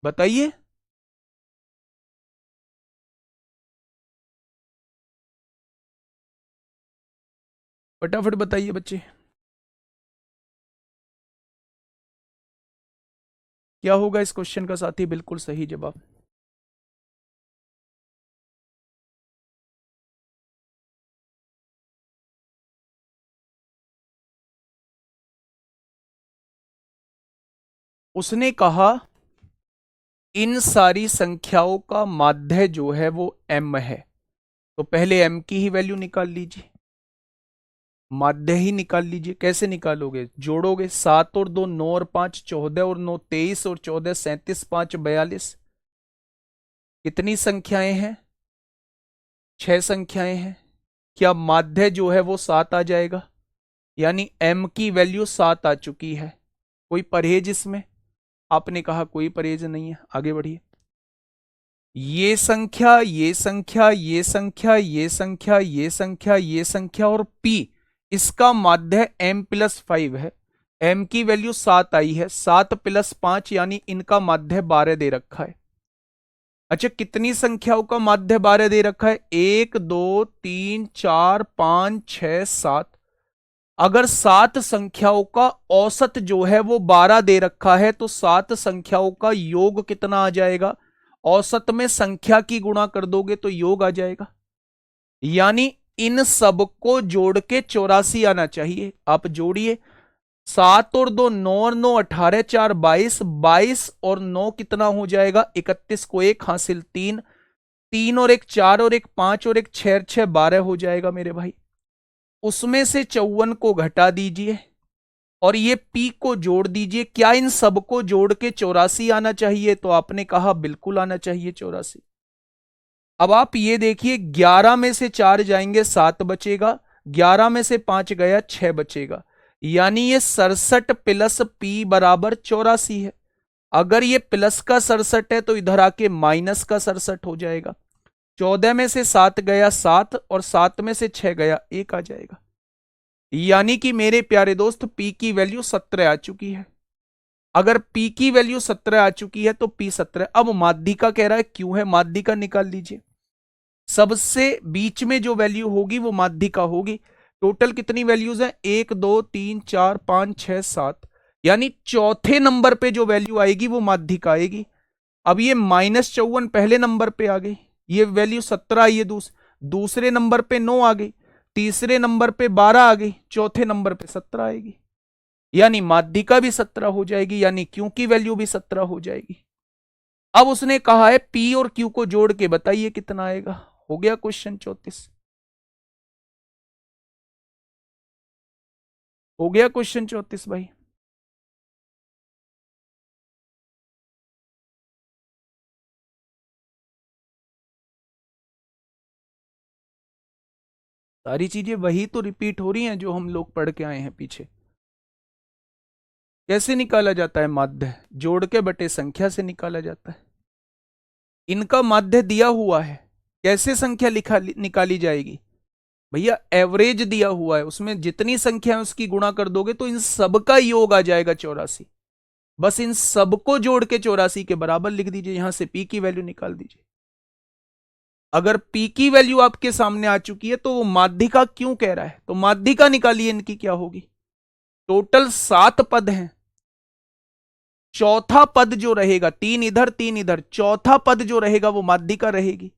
बताइए फटाफट बताइए बच्चे, क्या होगा इस क्वेश्चन का साथी बिल्कुल सही जवाब। उसने कहा इन सारी संख्याओं का माध्य जो है वो m है, तो पहले m की ही वैल्यू निकाल लीजिए, माध्य ही निकाल लीजिए। कैसे निकालोगे, जोड़ोगे, 7 और 2 9 और 5 14 और 9 23 और 14 37 5 42, कितनी संख्याएं हैं, 6 संख्याएं हैं। क्या माध्य जो है वो 7 आ जाएगा, यानी m की वैल्यू 7 आ चुकी है। कोई परहेज इसमें, आपने कहा कोई परहेज नहीं है, आगे बढ़िए। ये संख्या ये संख्या ये संख्या ये संख्या ये संख्या ये संख्या और p, इसका माध्य m प्लस 5 है। m की वैल्यू 7 आई है, 7 प्लस 5 यानी इनका माध्य 12 दे रखा है। अच्छा कितनी संख्याओं का माध्य 12 दे रखा है, 1 2 3 4 5 6 7, अगर 7 संख्याओं का औसत जो है वो 12 दे रखा है तो 7 संख्याओं का योग कितना आ जाएगा? औसत में संख्या की गुणा कर दोगे तो योग आ जाएगा। यानी इन सब को जोड़ के 84 आना चाहिए। आप जोड़िए, 7 और 2 9 और 9 18 4 22, 22 और 9 कितना हो जाएगा? 31 को 1 हासिल 3, 3 और 1 4 और 1 5 और 1 6 6 12 हो जाएगा मेरे भाई। उसमें से 54 को घटा दीजिए और ये पी को जोड़ दीजिए। क्या इन सबको जोड़ के 84 आना चाहिए? तो आपने कहा बिल्कुल आना चाहिए 84। अब आप ये देखिए, 11 में से 4 जाएंगे 7 बचेगा, 11 में से 5 गया 6 बचेगा, यानी ये 67 प्लस पी बराबर 84 है। अगर ये प्लस का 67 है तो इधर आके माइनस का 67 हो जाएगा। 14 में से 7 गया 7 और 7 में से 6 गया 1 आ जाएगा। यानी कि मेरे प्यारे दोस्त पी की वैल्यू 17 आ चुकी है। अगर पी की वैल्यू 17 आ चुकी है तो पी 17। अब माध्यिका कह रहा है क्यों है, माध्यिका निकाल लीजिए। सबसे बीच में जो वैल्यू होगी वो माध्यिका होगी। टोटल कितनी वैल्यूज हैं? 1 2 3 4 5 6 7, यानी चौथे नंबर पे जो वैल्यू आएगी वो माध्यिका आएगी। अब ये -54 पहले नंबर पे आ गई, ये वैल्यू 17 आई है। दूसरे नंबर पे 9 आ गई, तीसरे नंबर पे 12 आ गई, चौथे नंबर पे 17 आएगी, यानी माध्यिका भी 17 हो जाएगी, यानी क्यू की वैल्यू भी 17 हो जाएगी। अब उसने कहा है पी और क्यू को जोड़ के बताइए कितना आएगा। हो गया क्वेश्चन 34। हो गया क्वेश्चन 34 भाई। सारी चीजें वही तो रिपीट हो रही हैं जो हम लोग पढ़ के आए हैं पीछे। कैसे निकाला जाता है माध्य? जोड़ के बटे संख्या से निकाला जाता है। इनका माध्य दिया हुआ है, कैसे संख्या निकाली जाएगी भैया? एवरेज दिया हुआ है, उसमें जितनी संख्या है उसकी गुणा कर दोगे तो इन सबका योग आ जाएगा 84। बस इन सबको जोड़ के 84 के बराबर लिख दीजिए, यहां से पी की वैल्यू निकाल दीजिए। अगर पी की वैल्यू आपके सामने आ चुकी है तो वो माध्यिका क्यों कह रहा है, तो माध्यिका निकालिए इनकी क्या होगी। टोटल 7 पद हैं, चौथा पद जो रहेगा, 3 इधर 3 इधर, चौथा पद जो रहेगा वो माध्यिका रहेगी।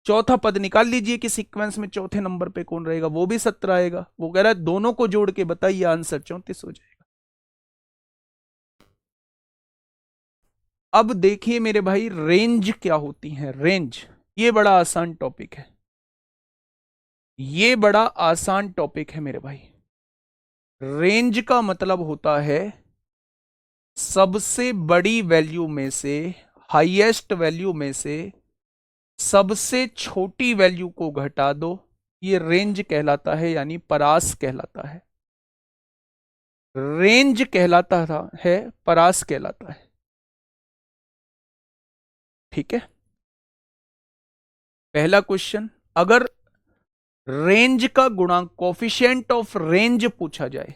चौथा पद निकाल लीजिए कि सीक्वेंस में चौथे नंबर पे कौन रहेगा, वो भी 17 आएगा। वो कह रहा है दोनों को जोड़ के बताइए, आंसर 34 हो जाएगा। अब देखिए मेरे भाई, रेंज क्या होती है? रेंज, ये बड़ा आसान टॉपिक है, ये बड़ा आसान टॉपिक है मेरे भाई। रेंज का मतलब होता है सबसे बड़ी वैल्यू में से, हाईएस्ट वैल्यू में से सबसे छोटी वैल्यू को घटा दो, ये रेंज कहलाता है, यानी परास कहलाता है। रेंज कहलाता था है, परास कहलाता है। ठीक है, पहला क्वेश्चन, अगर रेंज का गुणांक, कोफिशिएंट ऑफ रेंज पूछा जाए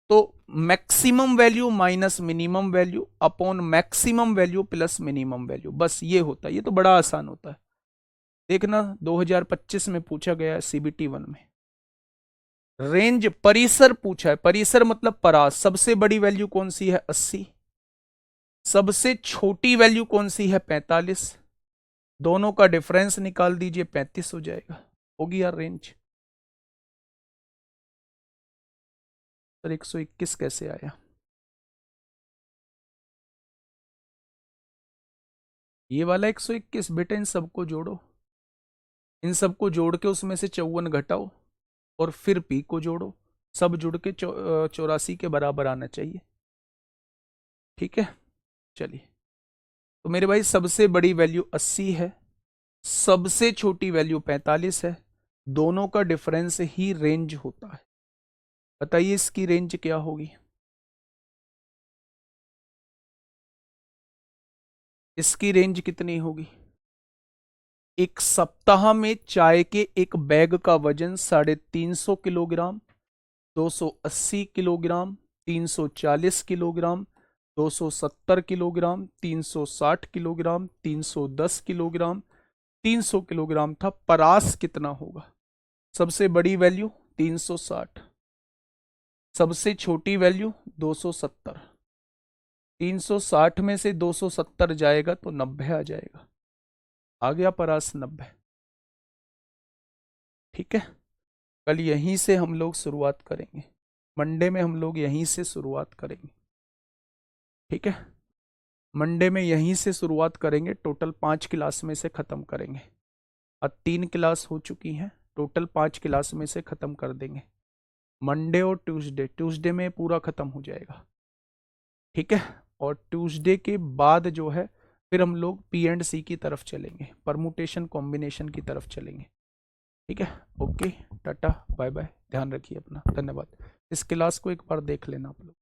तो maximum value minus minimum value upon maximum value plus minimum value, बस ये होता है। ये तो बड़ा आसान होता है, देखना 2025 में पूछा गया है सीबीटी 1 में। रेंज, परिसर पूछा है, परिसर मतलब परास। सबसे बड़ी वैल्यू कौन सी है? 80। सबसे छोटी वैल्यू कौन सी है? 45। दोनों का डिफरेंस निकाल दीजिए, 35 हो जाएगा। होगी यार रेंज। सर 121 कैसे आया? ये वाला 121 बेटा, इन सबको जोड़ो, इन सबको जोड़ के उसमें से 54 घटाओ और फिर पी को जोड़ो, सब जुड़ के 84 के बराबर आना चाहिए। ठीक है, चलिए। तो मेरे भाई सबसे बड़ी वैल्यू 80 है, सबसे छोटी वैल्यू 45 है, दोनों का डिफरेंस ही रेंज होता है। बताइए इसकी रेंज क्या होगी? इसकी रेंज कितनी होगी? एक सप्ताह में चाय के एक बैग का वजन 350 kilogram, 280 kilogram, 340 kilogram, 270 kilogram, 360 kilogram, 310 kilogram, 300 kilogram था। परास कितना होगा? सबसे बड़ी वैल्यू 360, सबसे छोटी वैल्यू 270, 360 में से 270 जाएगा तो 90 आ जाएगा। आ गया परास 90। ठीक है, कल यहीं से हम लोग शुरुआत करेंगे, मंडे में हम लोग यहीं से शुरुआत करेंगे। ठीक है, मंडे में यहीं से शुरुआत करेंगे, टोटल 5 क्लास में से ख़त्म करेंगे। अब 3 क्लास हो चुकी हैं, टोटल 5 क्लास में से ख़त्म कर देंगे। मंडे और ट्यूसडे, ट्यूसडे में पूरा ख़त्म हो जाएगा। ठीक है, और ट्यूसडे के बाद जो है फिर हम लोग P&C की तरफ चलेंगे, परमुटेशन कॉम्बिनेशन की तरफ चलेंगे। ठीक है, ओके, टाटा बाय बाय, ध्यान रखिए अपना, धन्यवाद। इस क्लास को एक बार देख लेना आप लोग।